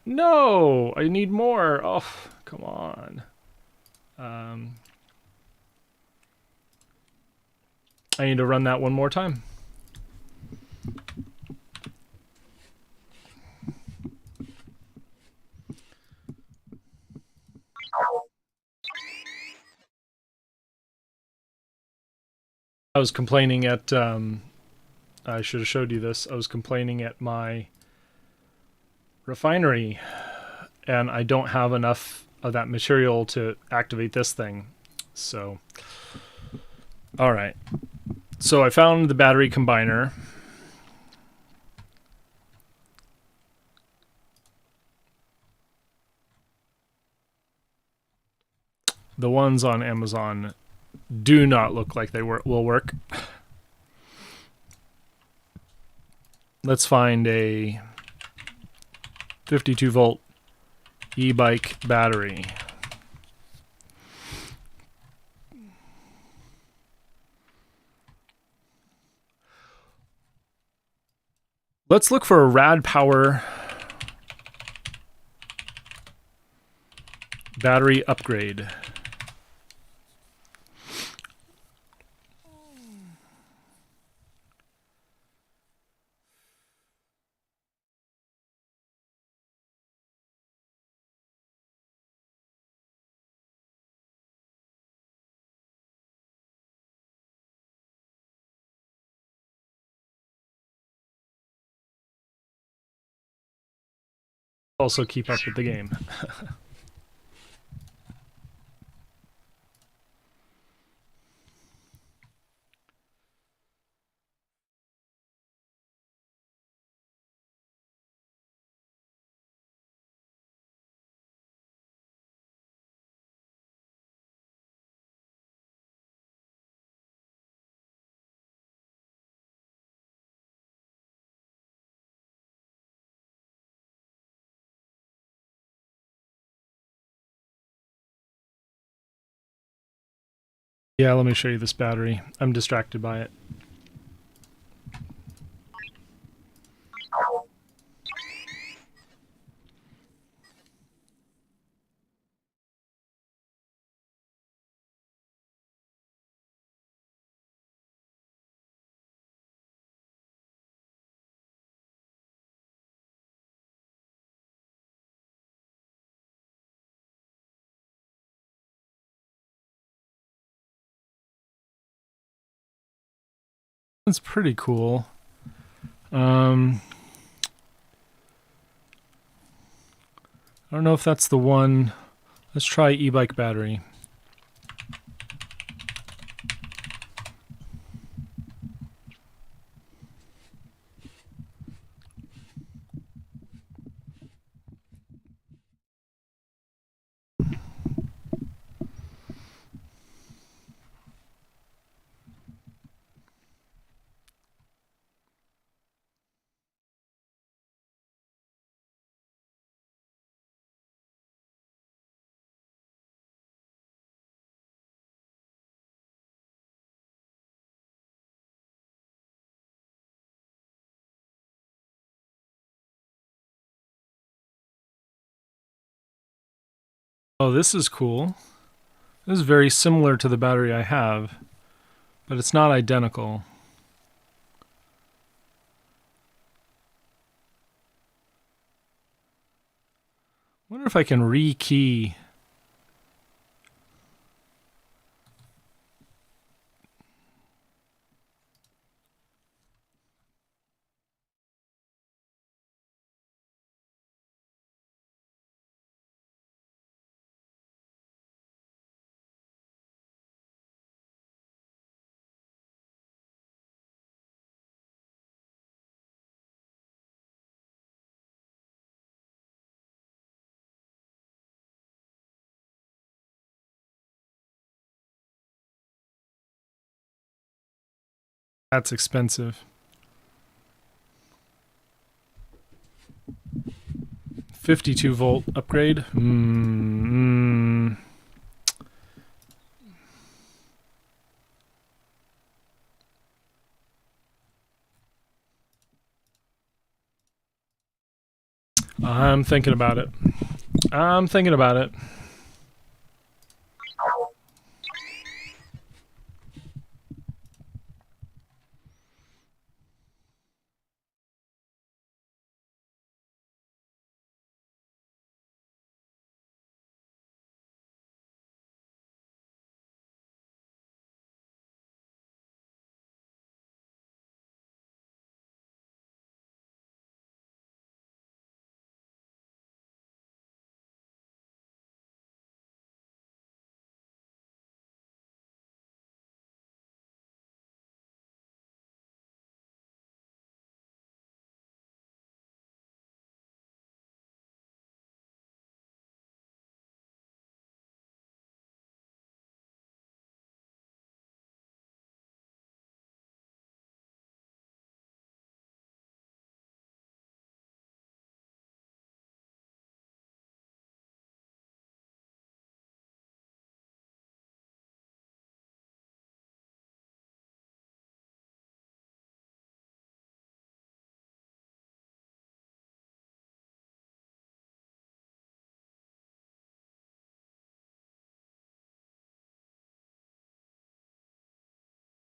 No! I need more! Oh, come on. I need to run that one more time. I was complaining at, I should have showed you this. I was complaining at my refinery, and I don't have enough of that material to activate this thing. So, all right. So I found the battery combiner. The ones on Amazon do not look like they will work. Let's find a 52 volt e-bike battery. Let's look for a rad power battery upgrade. Also keep up with the game. Yeah, let me show you this battery. I'm distracted by it. It's pretty cool. I don't know if that's the one. Let's try e-bike battery. Oh, this is cool. This is very similar to the battery I have, but it's not identical. I wonder if I can rekey. That's expensive. 52-volt upgrade. I'm thinking about it. I'm thinking about it.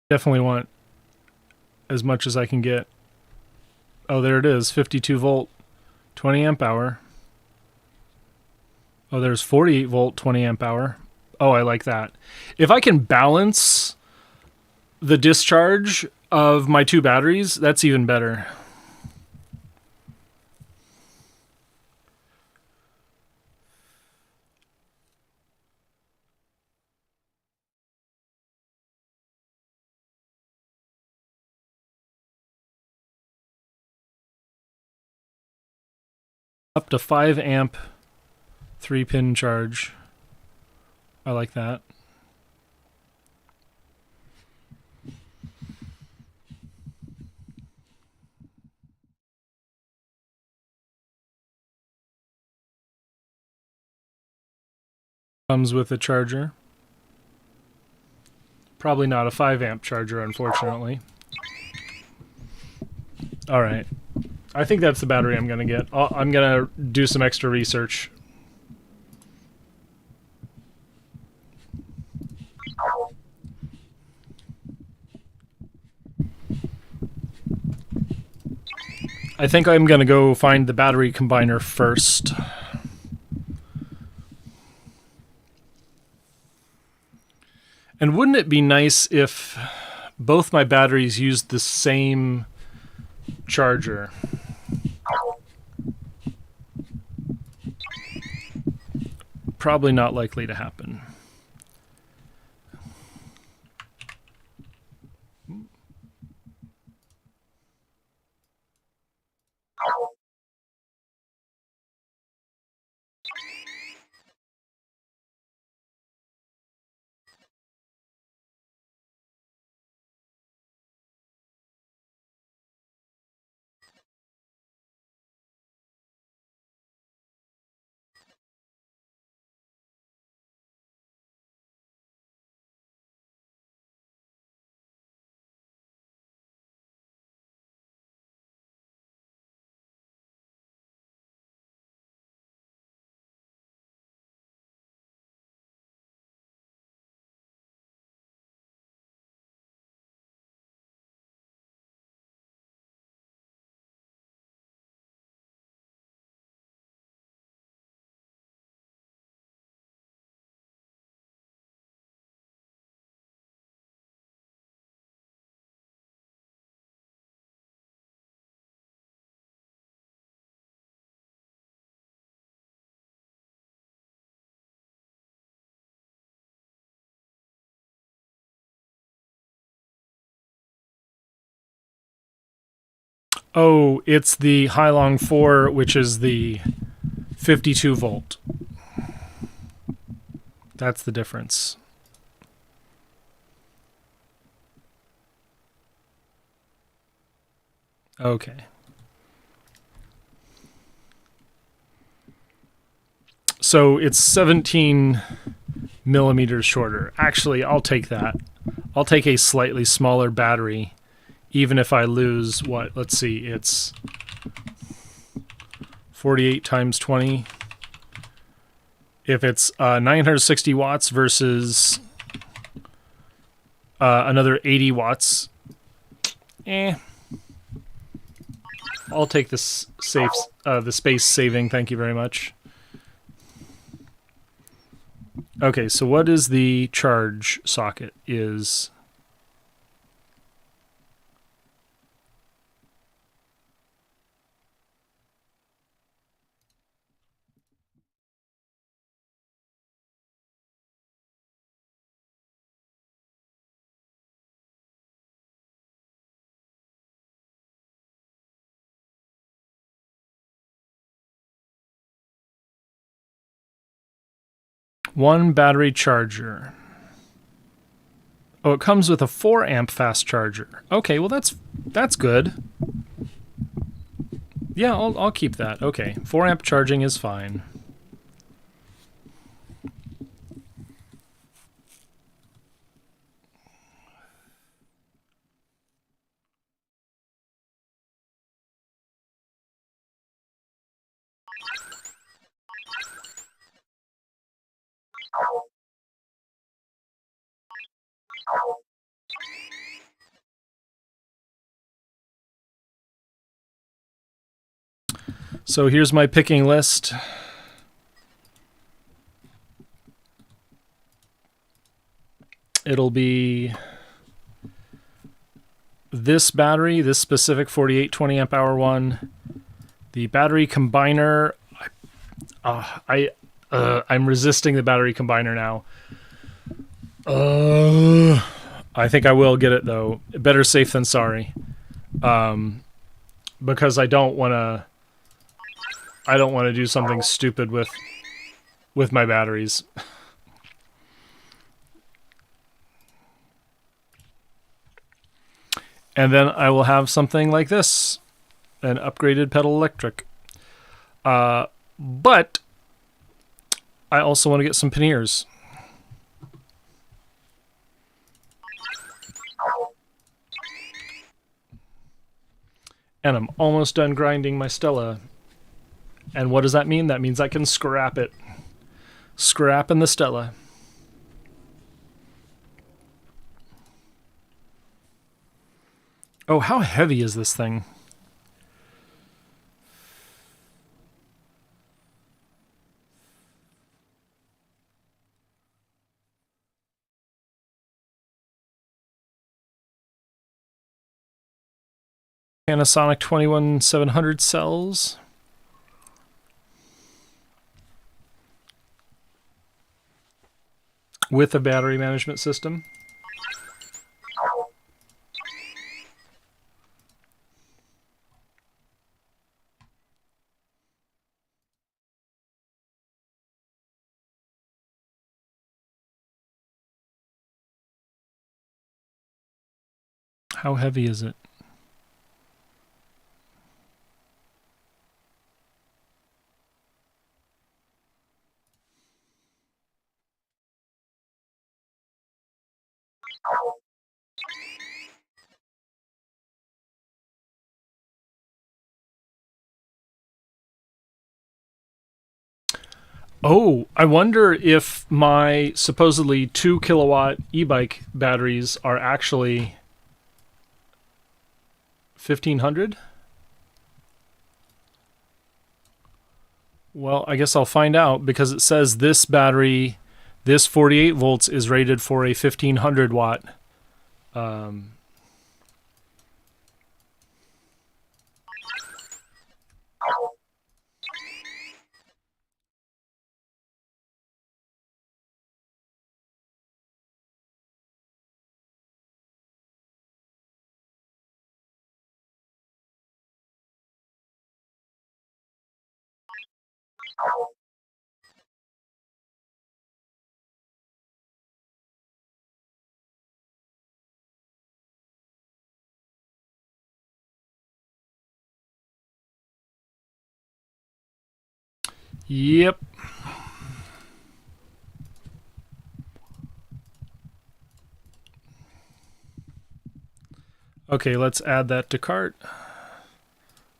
Definitely want as much as I can get. Oh, there it is. 52 volt, 20 amp hour. Oh, there's 48 volt, 20 amp hour. Oh, I like that. If I can balance the discharge of my two batteries, that's even better. Up to 5 amp 3-pin charge. I like that. Comes with a charger. Probably not a 5 amp charger, unfortunately. All right. I think that's the battery I'm going to get. I'm going to do some extra research. I think I'm going to go find the battery combiner first. And wouldn't it be nice if both my batteries used the same charger? Probably not likely to happen. Oh, it's the Hylong 4, which is the 52 volt. That's the difference. Okay. So it's 17 millimeters shorter. Actually, I'll take that. I'll take a slightly smaller battery, even if I lose what? Let's see, it's 48 times 20. If it's 960 watts versus another 80 watts, I'll take this the space saving. Thank you very much. Okay, so what is the charge socket? Is one battery charger. Oh, it comes with a 4 amp fast charger. Okay, well that's good. Yeah, I'll keep that. Okay, 4 amp charging is fine. So here's my picking list. It'll be this battery, this specific 4820 amp hour one, the battery combiner. I'm resisting the battery combiner now. I think I will get it though. Better safe than sorry. Because I don't want to do something stupid with my batteries. And then I will have something like this, an upgraded pedal electric. But I also want to get some panniers. And I'm almost done grinding my Stella. And what does that mean? That means I can scrap it. Scrapping the Stella. Oh, how heavy is this thing? Panasonic 21700 cells. With a battery management system. How heavy is it? Oh, I wonder if my supposedly 2 kilowatt e-bike batteries are actually 1500? Well, I guess I'll find out because it says this battery, this 48 volts is rated for a 1500 watt. Yep. Okay, let's add that to cart.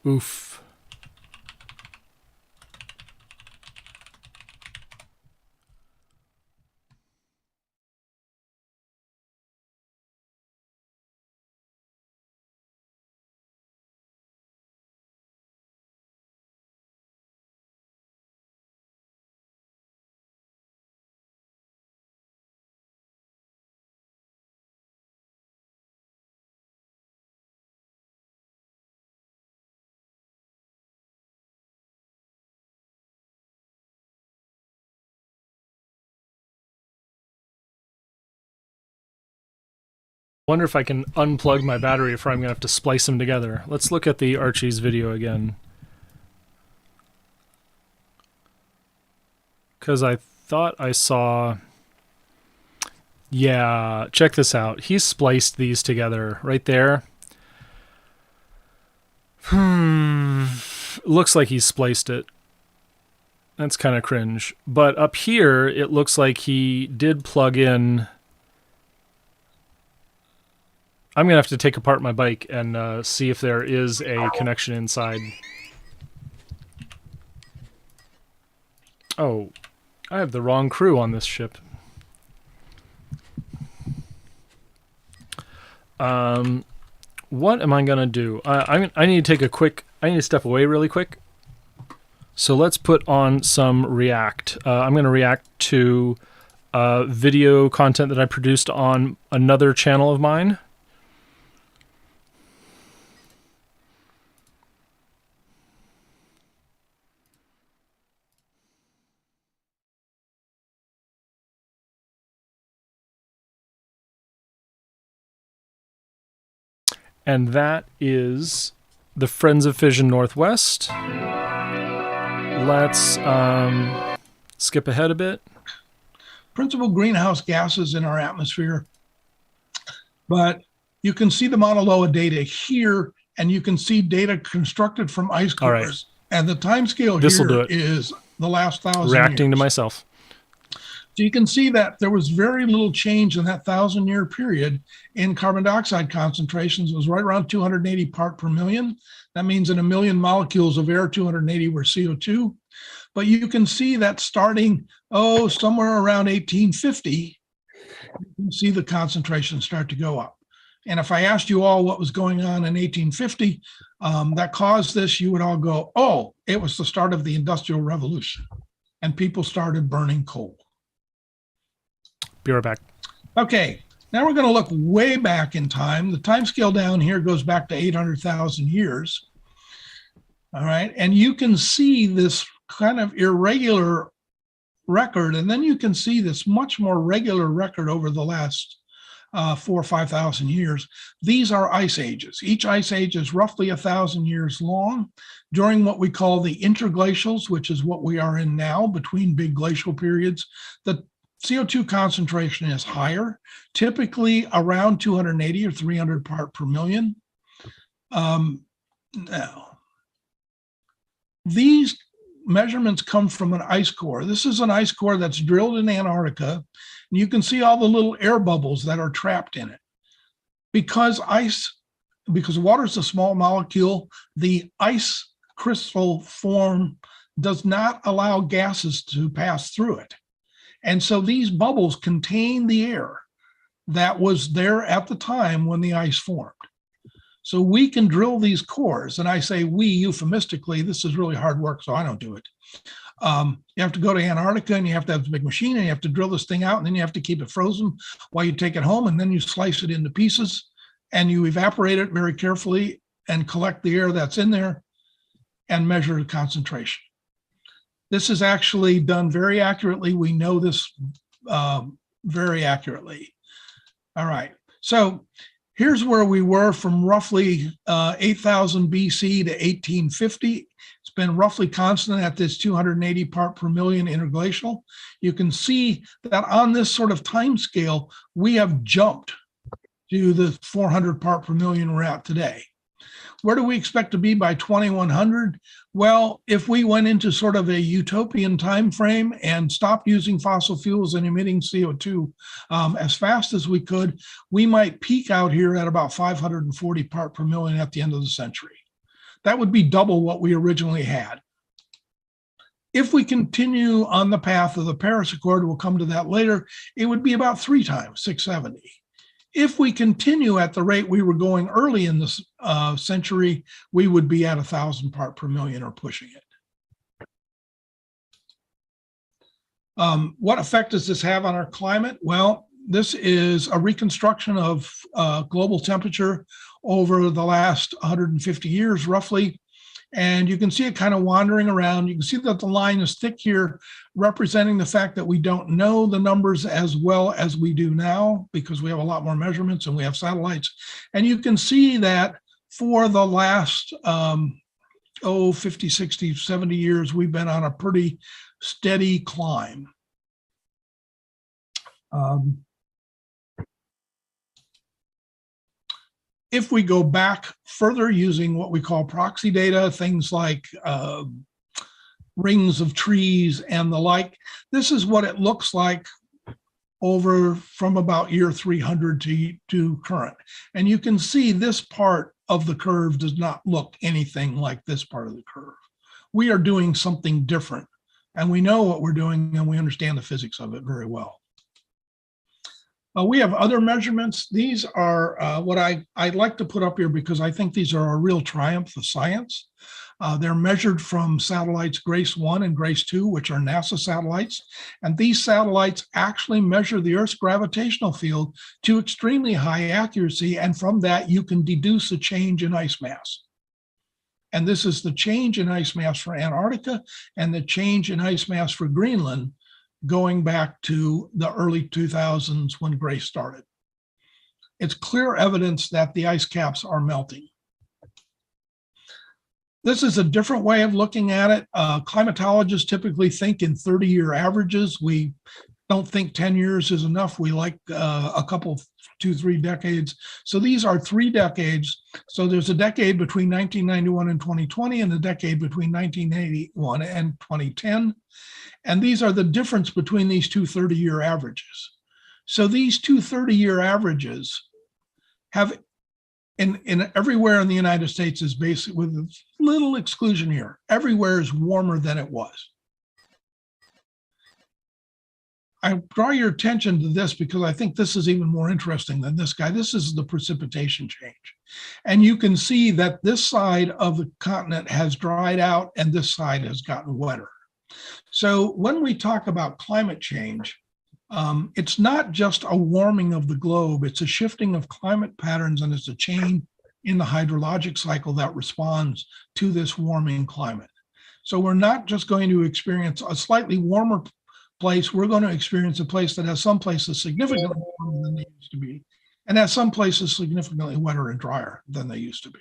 Oof. Wonder if I can unplug my battery if I'm going to have to splice them together. Let's look at the Archie's video again. Because I thought I saw... Yeah, check this out. He spliced these together right there. Looks like he spliced it. That's kind of cringe. But up here, it looks like he did plug in... I'm going to have to take apart my bike and see if there is a connection inside. Oh, I have the wrong crew on this ship. What am I going to do? I need to take a quick... I need to step away really quick. So let's put on some React. I'm going to react to video content that I produced on another channel of mine. And that is the Friends of Fission Northwest. Let's skip ahead a bit. Principal greenhouse gases in our atmosphere. But you can see the Mauna Loa data here, and you can see data constructed from ice cores. Right. And the time scale here is the last 1,000 Reacting years. to myself. So you can see that there was very little change in that 1,000-year period in carbon dioxide concentrations. It was right around 280 part per million. That means in a million molecules of air, 280 were CO2. But you can see that starting, somewhere around 1850, you can see the concentration start to go up. And if I asked you all what was going on in 1850 that caused this, you would all go, oh, it was the start of the Industrial Revolution. And people started burning coal. Be right back. Okay, now we're going to look way back in time. The time scale down here goes back to 800,000 years. All right, and you can see this kind of irregular record, and then you can see this much more regular record over the last 4,000 or 5,000 years. These are ice ages. Each ice age is roughly 1,000 years long. During what we call the interglacials, which is what we are in now, between big glacial periods, the CO2 concentration is higher, typically around 280 or 300 part per million. Now, these measurements come from an ice core. This is an ice core that's drilled in Antarctica, and you can see all the little air bubbles that are trapped in it. Because water is a small molecule, the ice crystal form does not allow gases to pass through it. And so these bubbles contain the air that was there at the time when the ice formed. So we can drill these cores, and I say we euphemistically. This is really hard work, so I don't do it. You have to go to Antarctica, and you have to have a big machine, and you have to drill this thing out, and then you have to keep it frozen while you take it home, and then you slice it into pieces, and you evaporate it very carefully and collect the air that's in there and measure the concentration. This is actually done very accurately. We know this very accurately. All right, so here's where we were from roughly 8,000 BC to 1850. It's been roughly constant at this 280 part per million interglacial. You can see that on this sort of time scale, we have jumped to the 400 part per million we're at today. Where do we expect to be by 2100? Well, if we went into sort of a utopian time frame and stopped using fossil fuels and emitting CO2 as fast as we could, we might peak out here at about 540 part per million at the end of the century. That would be double what we originally had. If we continue on the path of the Paris Accord, we'll come to that later, it would be about 3 times, 670. If we continue at the rate we were going early in this century, we would be at 1,000 part per million or pushing it. What effect does this have on our climate? Well, this is a reconstruction of global temperature over the last 150 years, roughly. And you can see it kind of wandering around. You can see that the line is thick here, representing the fact that we don't know the numbers as well as we do now because we have a lot more measurements and we have satellites. And you can see that for the last 50, 60, 70 years, we've been on a pretty steady climb. If we go back further using what we call proxy data, things like rings of trees and the like, this is what it looks like over from about year 300 to current. And you can see this part of the curve does not look anything like this part of the curve. We are doing something different, and we know what we're doing, and we understand the physics of it very well. We have other measurements. These are what I'd like to put up here because I think these are a real triumph of science. They're measured from satellites GRACE 1 and GRACE 2, which are NASA satellites. And these satellites actually measure the Earth's gravitational field to extremely high accuracy. And from that, you can deduce a change in ice mass. And this is the change in ice mass for Antarctica and the change in ice mass for Greenland, going back to the early 2000s when GRACE started. It's clear evidence that the ice caps are melting. This is a different way of looking at it. Climatologists typically think in 30-year averages. We don't think 10 years is enough. We like a couple, 2-3 decades. So these are 3 decades. So there's a decade between 1991 and 2020, and a decade between 1981 and 2010. And these are the difference between these two 30-year averages. So these two 30-year averages have in everywhere in the United States is basically, with a little exclusion here, everywhere is warmer than it was. I draw your attention to this because I think this is even more interesting than this guy. This is the precipitation change. And you can see that this side of the continent has dried out and this side has gotten wetter. So when we talk about climate change, it's not just a warming of the globe, it's a shifting of climate patterns, and it's a change in the hydrologic cycle that responds to this warming climate. So we're not just going to experience a slightly warmer place, we're going to experience a place that has some places significantly warmer than they used to be, and has some places significantly wetter and drier than they used to be.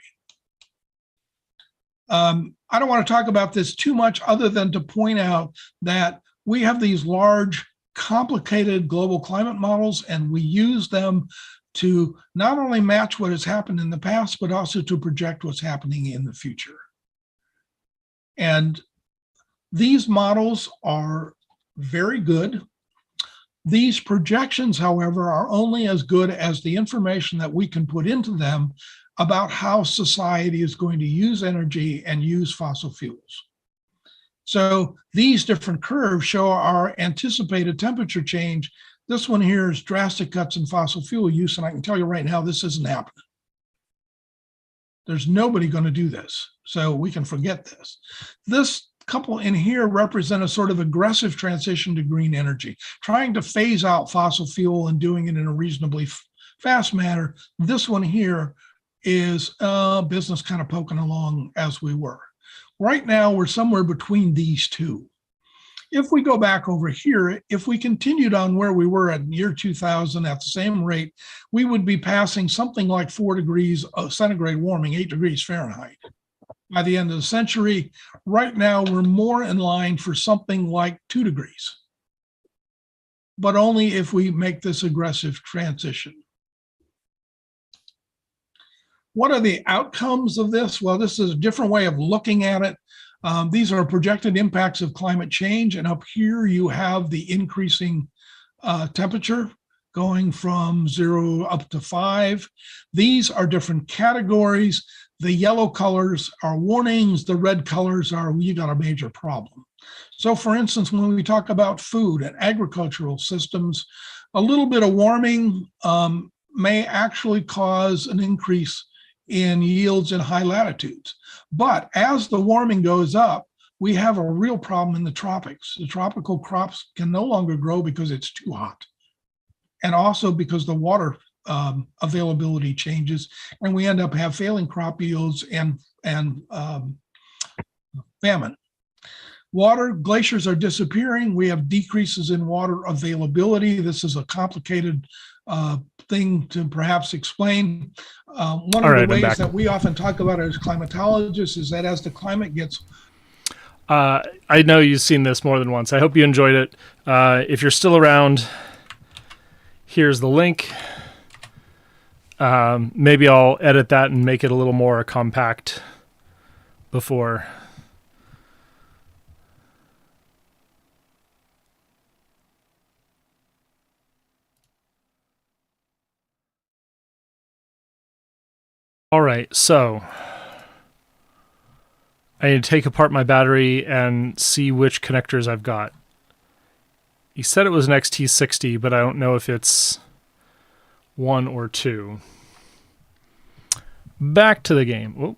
I don't want to talk about this too much other than to point out that we have these large, complicated global climate models, and we use them to not only match what has happened in the past, but also to project what's happening in the future. And these models are very good. These projections, however, are only as good as the information that we can put into them about how society is going to use energy and use fossil fuels. So these different curves show our anticipated temperature change. This one here is drastic cuts in fossil fuel use, and I can tell you right now, this isn't happening. There's nobody going to do this, so we can forget this. This couple in here represent a sort of aggressive transition to green energy, trying to phase out fossil fuel and doing it in a reasonably fast manner. This one here is business kind of poking along as we were. Right now, we're somewhere between these two. If we go back over here, if we continued on where we were at year 2000 at the same rate, we would be passing something like 4 degrees centigrade warming, 8 degrees Fahrenheit. By the end of the century, right now, we're more in line for something like 2 degrees, but only if we make this aggressive transition. What are the outcomes of this? Well, this is a different way of looking at it. These are projected impacts of climate change. And up here, you have the increasing temperature going from 0 up to 5. These are different categories. The yellow colors are warnings. The red colors are, you got a major problem. So for instance, when we talk about food and agricultural systems, a little bit of warming may actually cause an increase in yields in high latitudes. But as the warming goes up, we have a real problem in the tropics. The tropical crops can no longer grow because it's too hot. And also because the water availability changes, and we end up have failing crop yields and famine. Water glaciers are disappearing. We have decreases in water availability. This is a complicated thing to perhaps explain. One of the ways that we often talk about as climatologists is that as the climate gets... I know you've seen this more than once. I hope you enjoyed it. If you're still around, here's the link. Maybe I'll edit that and make it a little more compact before... All right, so I need to take apart my battery and see which connectors I've got. He said it was an XT60, but I don't know if it's 1 or 2. Back to the game. Whoa.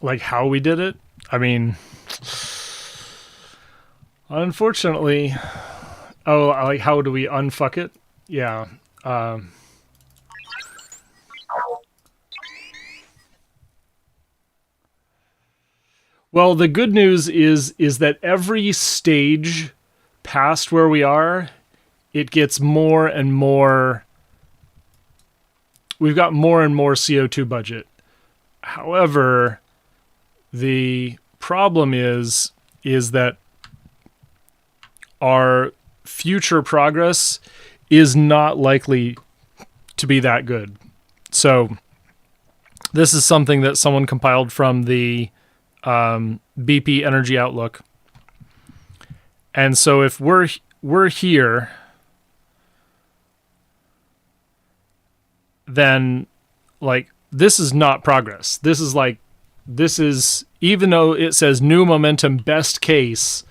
like how we did it. I mean, unfortunately, like how do we unfuck it? Yeah. Well, the good news is that every stage past where we are, it gets more and more. We've got more and more CO2 budget. However, the problem is that our future progress is not likely to be that good. So this is something that someone compiled from the BP Energy Outlook. And so if we're here, then like this is not progress. This is even though it says new momentum best case,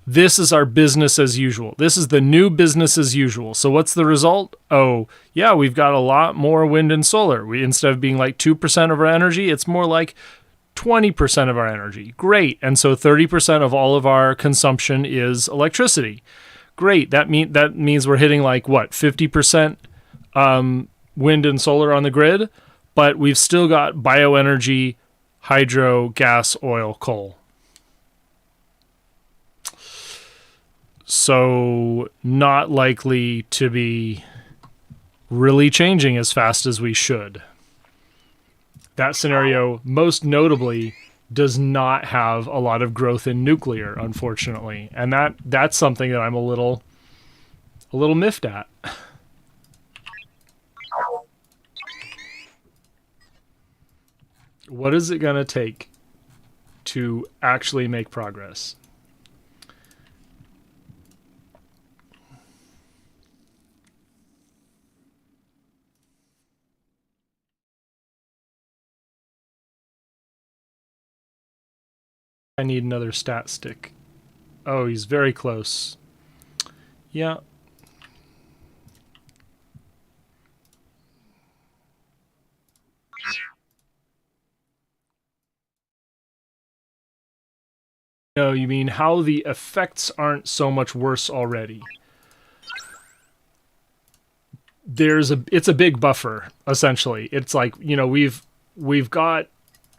this is our business as usual. This is the new business as usual. So what's the result? Oh, yeah, we've got a lot more wind and solar. We, instead of being like 2% of our energy, it's more like 20% of our energy. Great. And so 30% of all of our consumption is electricity. Great. That means we're hitting like what, 50% wind and solar on the grid, but we've still got bioenergy, hydro, gas, oil, coal. So not likely to be really changing as fast as we should. That scenario, most notably, does not have a lot of growth in nuclear, unfortunately. And that's something that I'm a little miffed at. What is it going to take to actually make progress? I need another stat stick. Oh, he's very close. Yeah. No, you mean how the effects aren't so much worse already. It's a big buffer, essentially. It's like, you know, we've got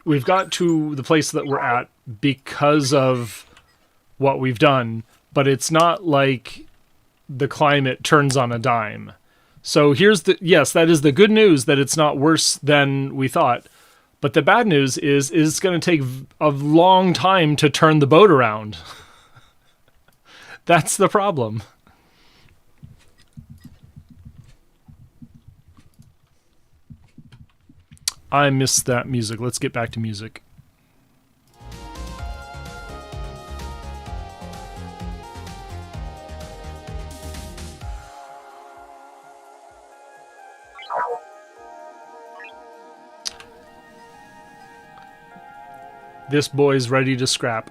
to the place that we're at because of what we've done, but it's not like the climate turns on a dime. So yes, that is the good news, that it's not worse than we thought. But the bad news is it's going to take a long time to turn the boat around. That's the problem. I missed that music. Let's get back to music. This boy's ready to scrap.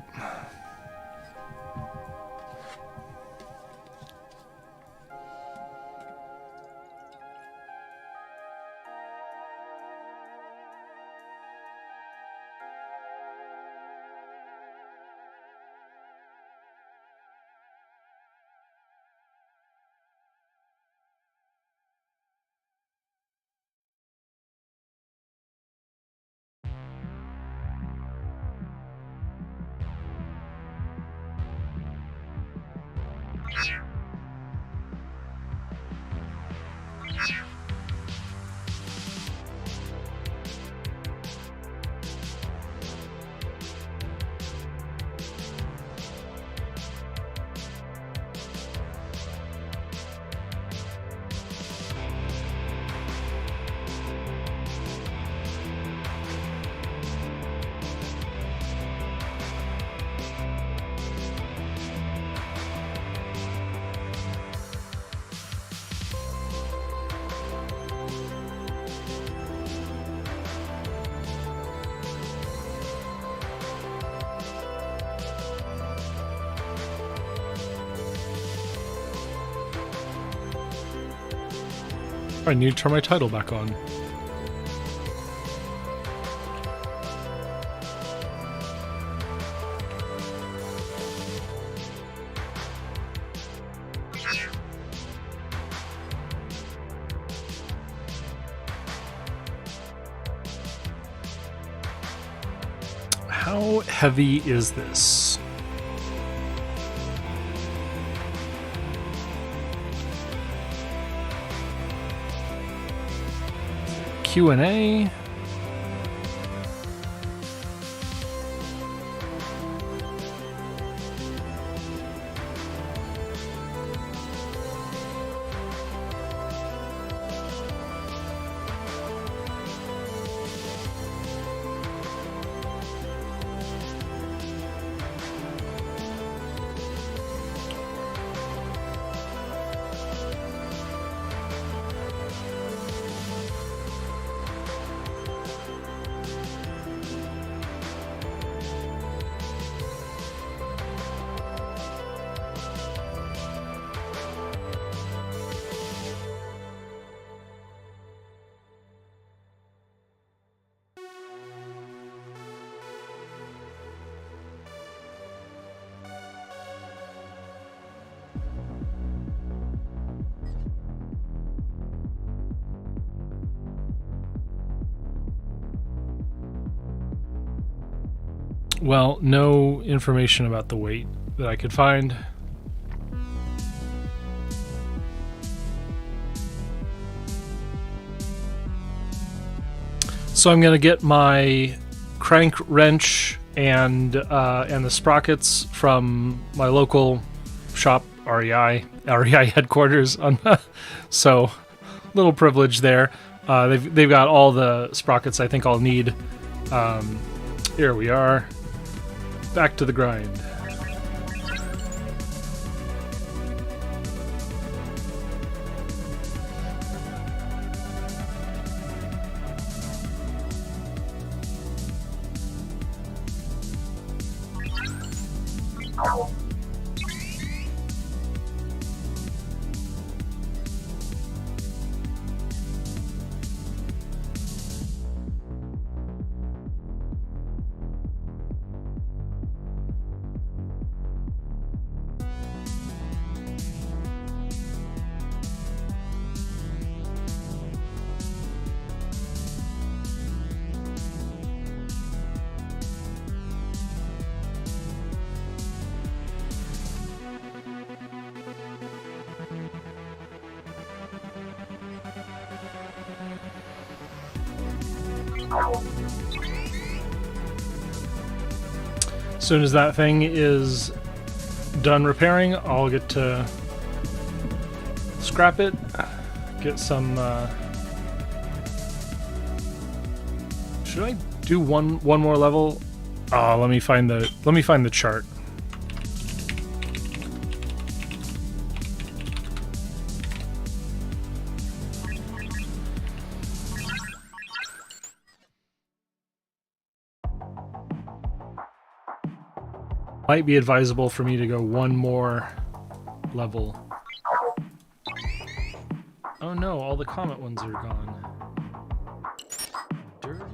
I need to turn my title back on. How heavy is this? Q&A. Well, no information about the weight that I could find. So I'm going to get my crank wrench and the sprockets from my local shop, REI headquarters. So, little privilege there. They've got all the sprockets I think I'll need. Here we are. Back to the grind. As soon as that thing is done repairing, I'll get to scrap it, get some should I do one more level? Let me find the chart. Might be advisable for me to go one more level. Oh no, all the comet ones are gone. Dirty.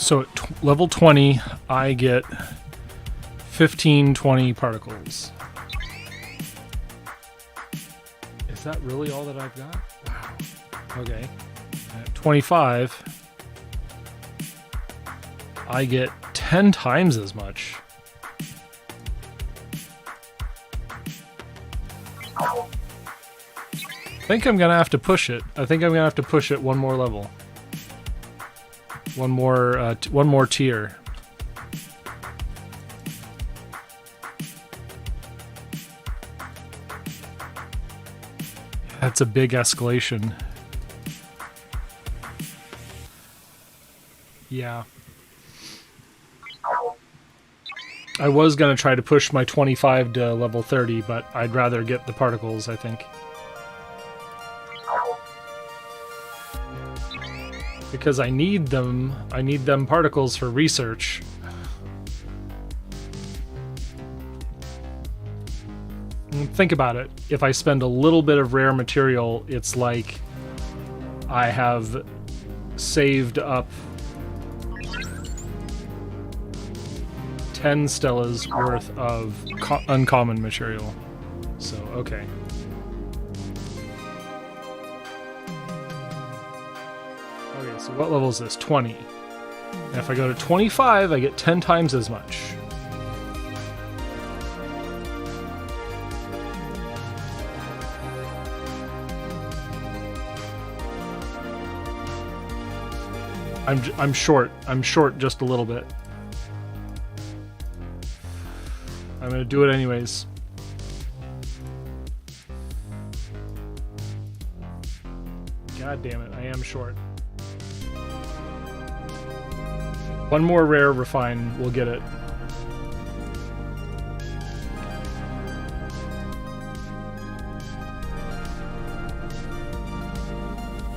So at level 20, I get 1520 particles. Is that really all that I've got? Wow. Okay. At 25, I get 10 times as much. I think I'm gonna have to push it. I think I'm gonna have to push it one more level. One more tier. That's a big escalation. Yeah. I was gonna try to push my 25 to level 30, but I'd rather get the particles, I think. Because I need them particles for research. Think about it. If I spend a little bit of rare material, it's like I have saved up 10 Stellas worth of uncommon material. So, okay. Okay, so what level is this? 20. And if I go to 25, I get 10 times as much. I'm short. I'm short just a little bit. I'm gonna do it anyways. God damn it, I am short. One more rare refine, we'll get it.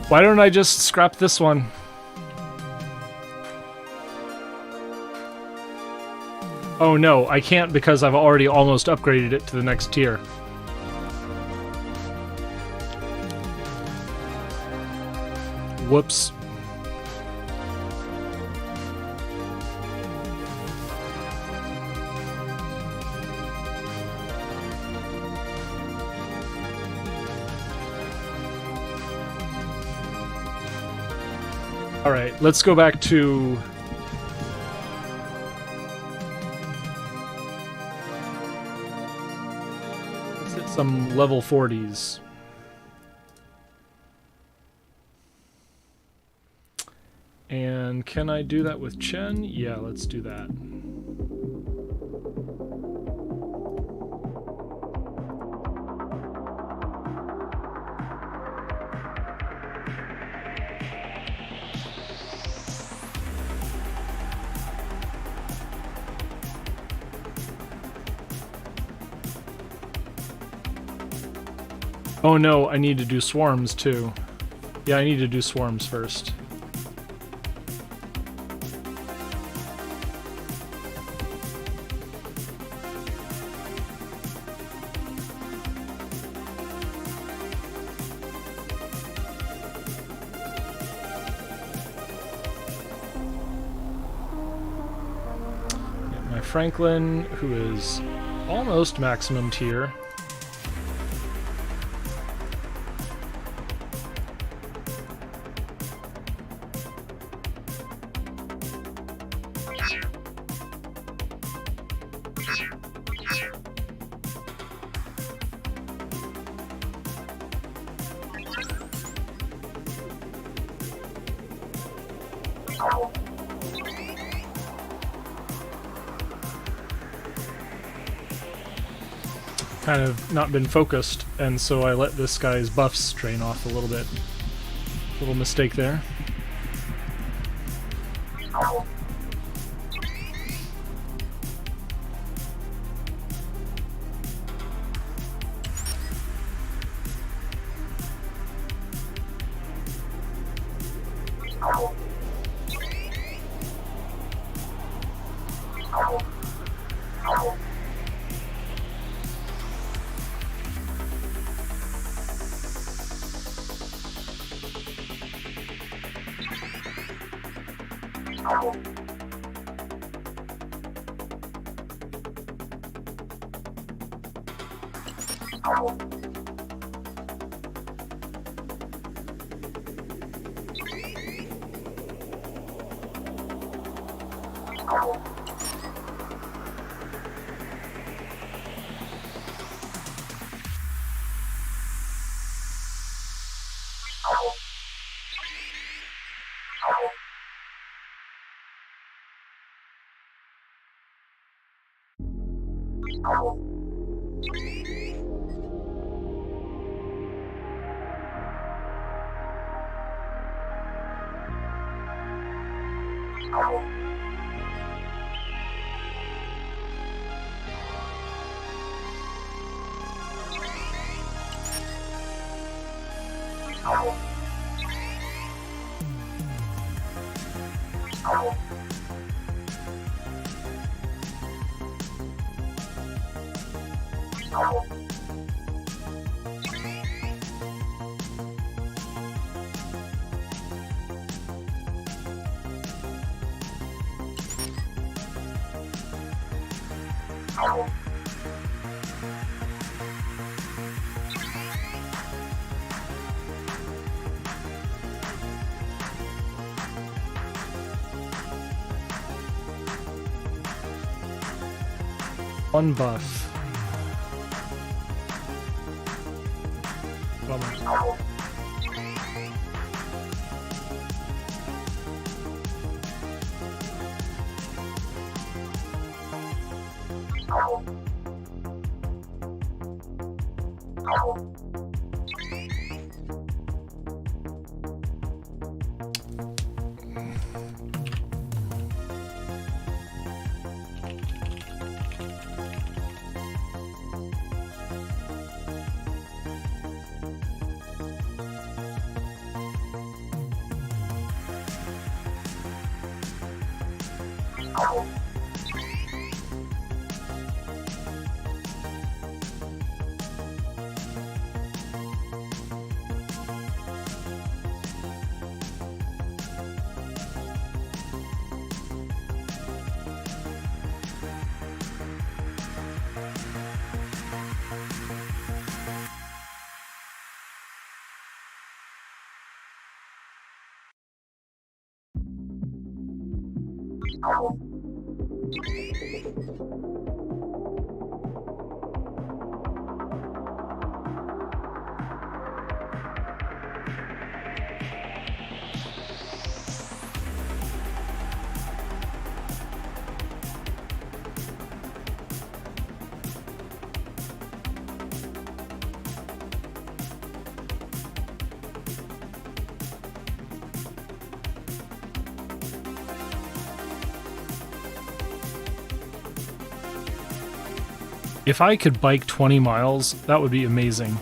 Why don't I just scrap this one? Oh no, I can't because I've already almost upgraded it to the next tier. Whoops. All right, let's go back to... let's hit some level 40s. And can I do that with Chen? Yeah, let's do that. Oh no, I need to do swarms too. Yeah, I need to do swarms first. Get my Franklin, who is almost maximum tier. Kind of not been focused, and so I let this guy's buffs drain off a little bit. Little mistake there. One buff. Bummer. If I could bike 20 miles, that would be amazing.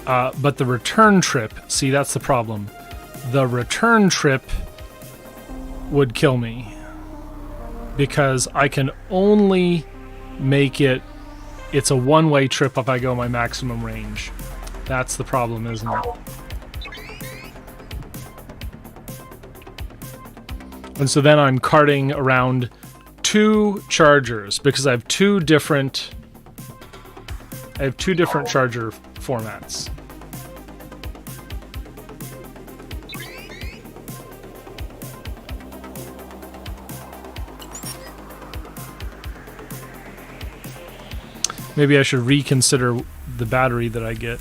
But the return trip, see, that's the problem. The return trip would kill me. Because I can only make it... It's a one-way trip if I go my maximum range. That's the problem, isn't it? And so then I'm carting around 2 chargers, because I have two different charger formats. Maybe I should reconsider the battery that I get.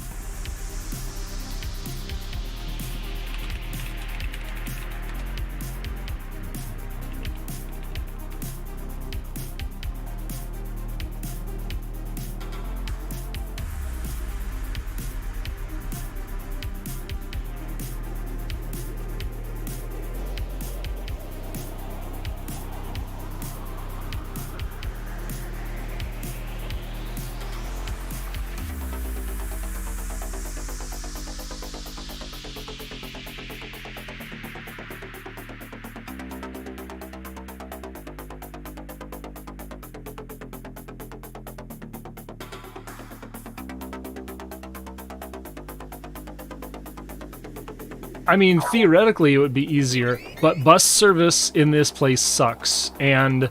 I mean, theoretically it would be easier, but bus service in this place sucks, and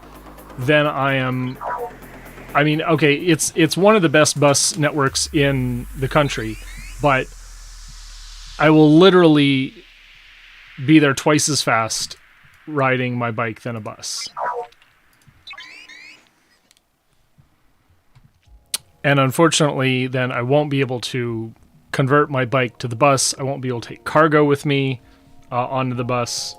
then I am I mean, okay, it's one of the best bus networks in the country, but I will literally be there twice as fast riding my bike than a bus. And unfortunately, then I won't be able to convert my bike to the bus. I won't be able to take cargo with me onto the bus.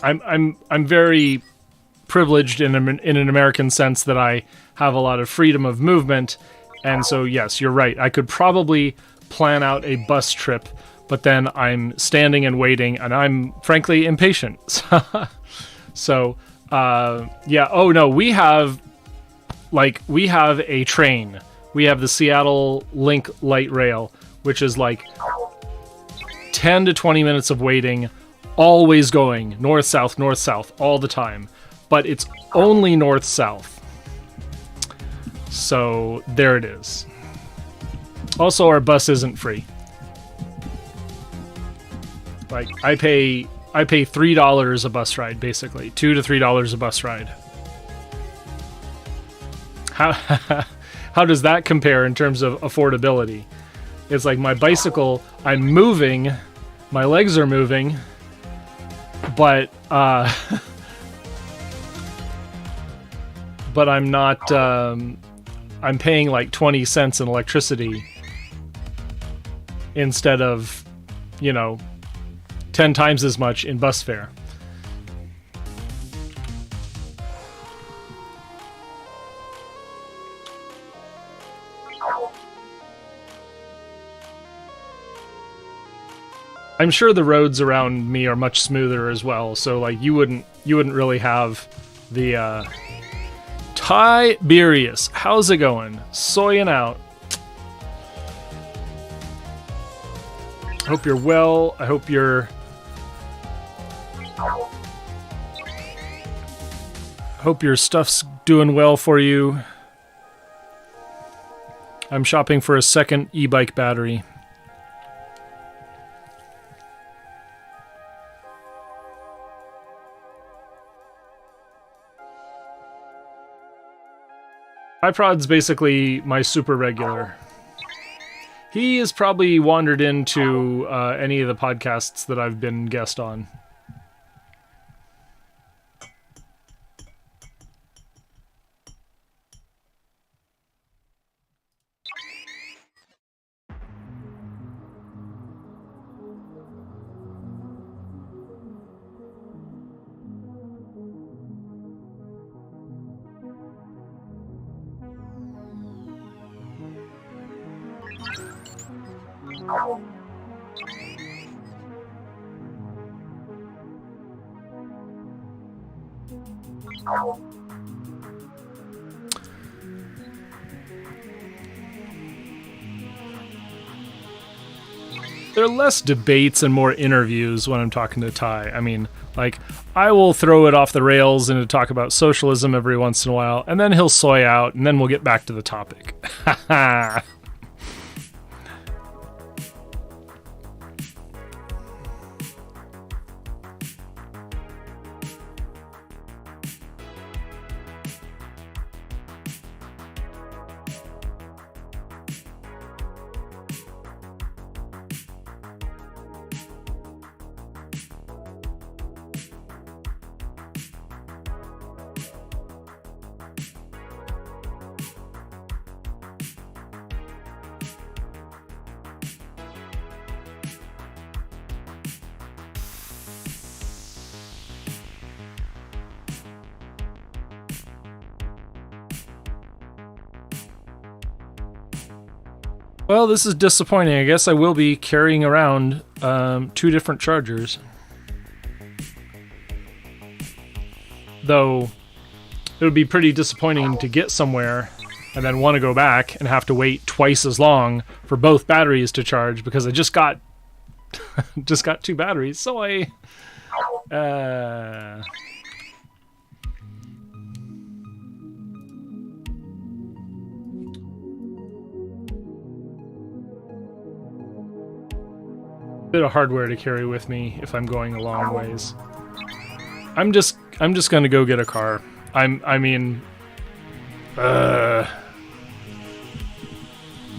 I'm very privileged in an American sense that I have a lot of freedom of movement, and so yes, you're right. I could probably plan out a bus trip, but then I'm standing and waiting, and I'm frankly impatient. So, yeah. Oh no, we have a train. We have the Seattle Link Light Rail, which is like 10 to 20 minutes of waiting, always going north-south all the time. But it's only north-south. So there it is. Also, our bus isn't free. Like, I pay $3 a bus ride, basically. $2 to $3 a bus ride. How does that compare in terms of affordability? It's like my bicycle, I'm moving, my legs are moving, but but I'm not, I'm paying like 20 cents in electricity instead of, 10 times as much in bus fare. I'm sure the roads around me are much smoother as well, so like you wouldn't really have the Tiberius. How's it going? Soying out. Hope you're well. I hope your stuff's doing well for you. I'm shopping for a second e-bike battery. iProd's basically my super regular. He has probably wandered into any of the podcasts that I've been guest on. There are less debates and more interviews when I'm talking to Ty. I mean, like, I will throw it off the rails and talk about socialism every once in a while, and then he'll soy out, and then we'll get back to the topic. Ha Well, this is disappointing. I guess I will be carrying around 2 different chargers. Though, it would be pretty disappointing to get somewhere and then want to go back and have to wait twice as long for both batteries to charge because I just got 2 batteries. So I... bit of hardware to carry with me if I'm going a long ways. I'm just gonna go get a car.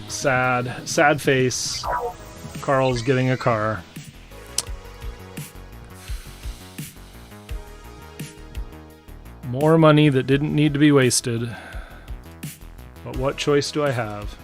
Sad face. Carl's getting a car. More money that didn't need to be wasted. But what choice do I have?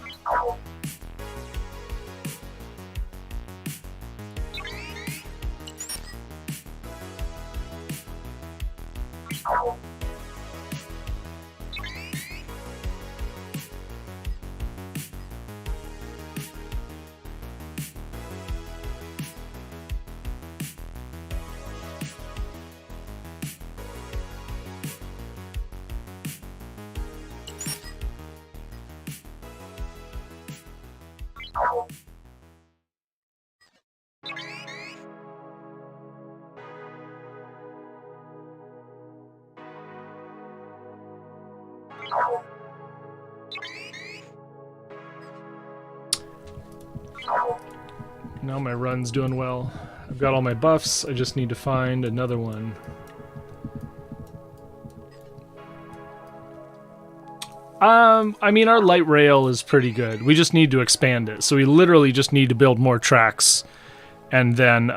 Now my run's doing well. I've got all my buffs, I just need to find another one. I mean, our light rail is pretty good. We just need to expand it. So we literally just need to build more tracks, and then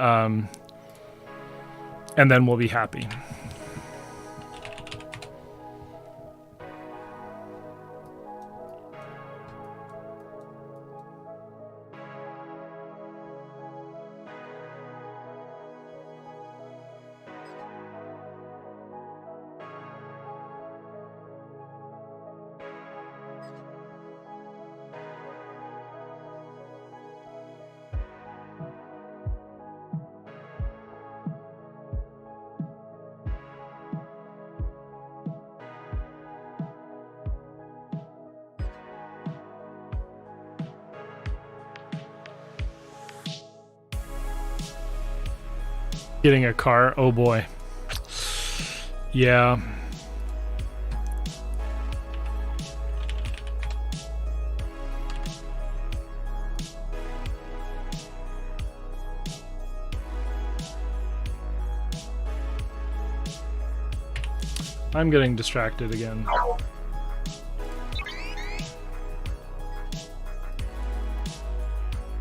we'll be happy. Getting a car, oh boy. Yeah. I'm getting distracted again.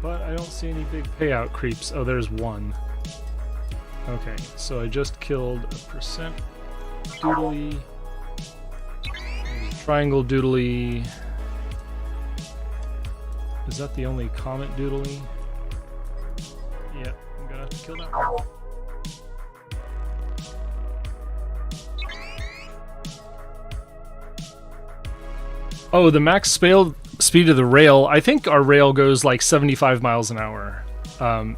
But I don't see any big payout creeps. Oh, there's one. Okay, so I just killed a percent doodly, triangle doodly. Is that the only comet doodly? Yep, I'm gonna have to kill that one. Oh, the max speed of the rail. I think our rail goes like 75 miles an hour.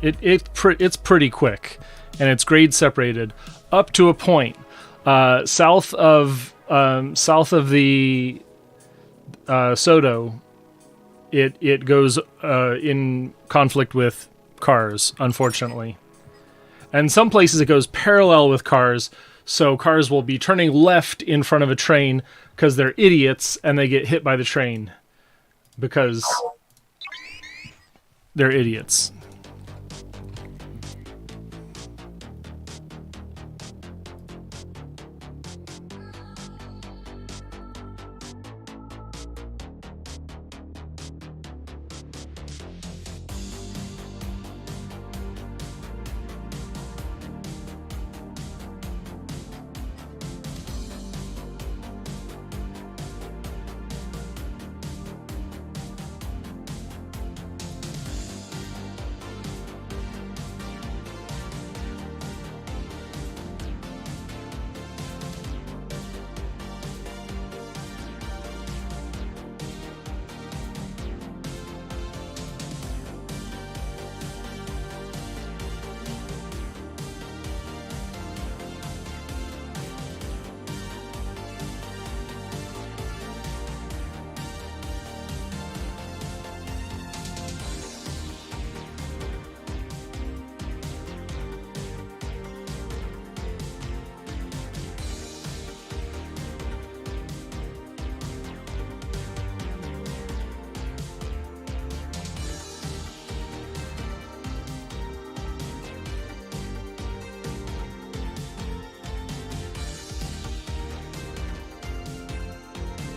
It's pretty quick. And it's grade separated up to a point. South of the Soto, it goes in conflict with cars, unfortunately. And some places it goes parallel with cars, so cars will be turning left in front of a train because they're idiots and they get hit by the train because they're idiots.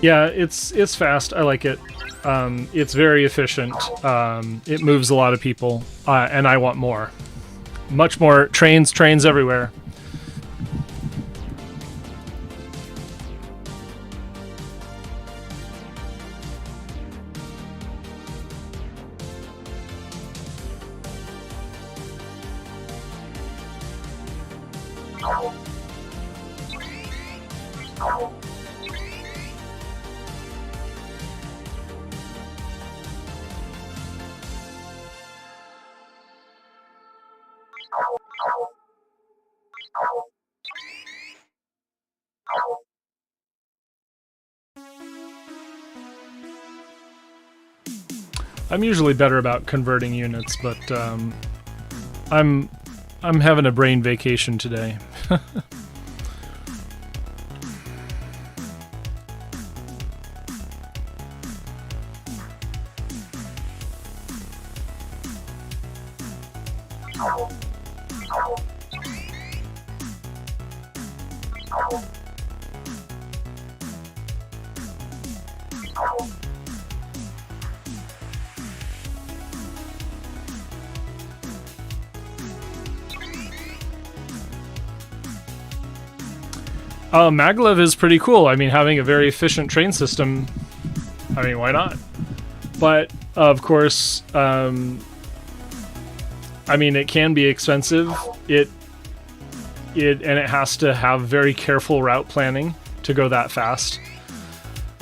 Yeah, it's fast. I like it. It's very efficient. It moves a lot of people, and I want more. Much more trains everywhere. I'm usually better about converting units, but I'm having a brain vacation today. Maglev is pretty cool. I mean, having a very efficient train system, I mean, why not? But, of course, I mean, it can be expensive. And it has to have very careful route planning to go that fast.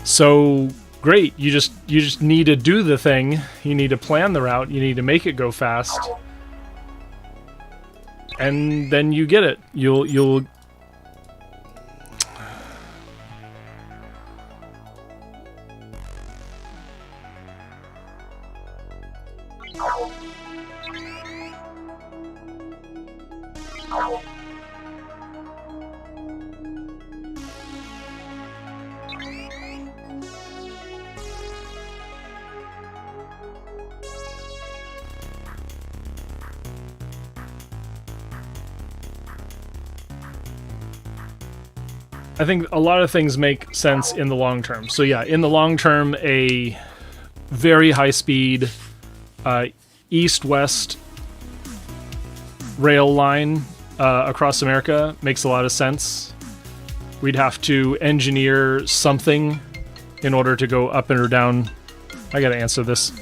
So, great. You just need to do the thing. You need to plan the route. You need to make it go fast. And then you get it. You'll I think a lot of things make sense in the long term. So yeah, in the long term, a very high speed east-west rail line across America makes a lot of sense. We'd have to engineer something in order to go up and or down. I gotta answer this.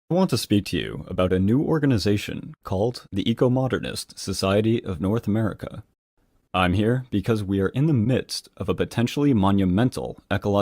I want to speak to you about a new organization called the Eco-Modernist Society of North America. I'm here because we are in the midst of a potentially monumental ecological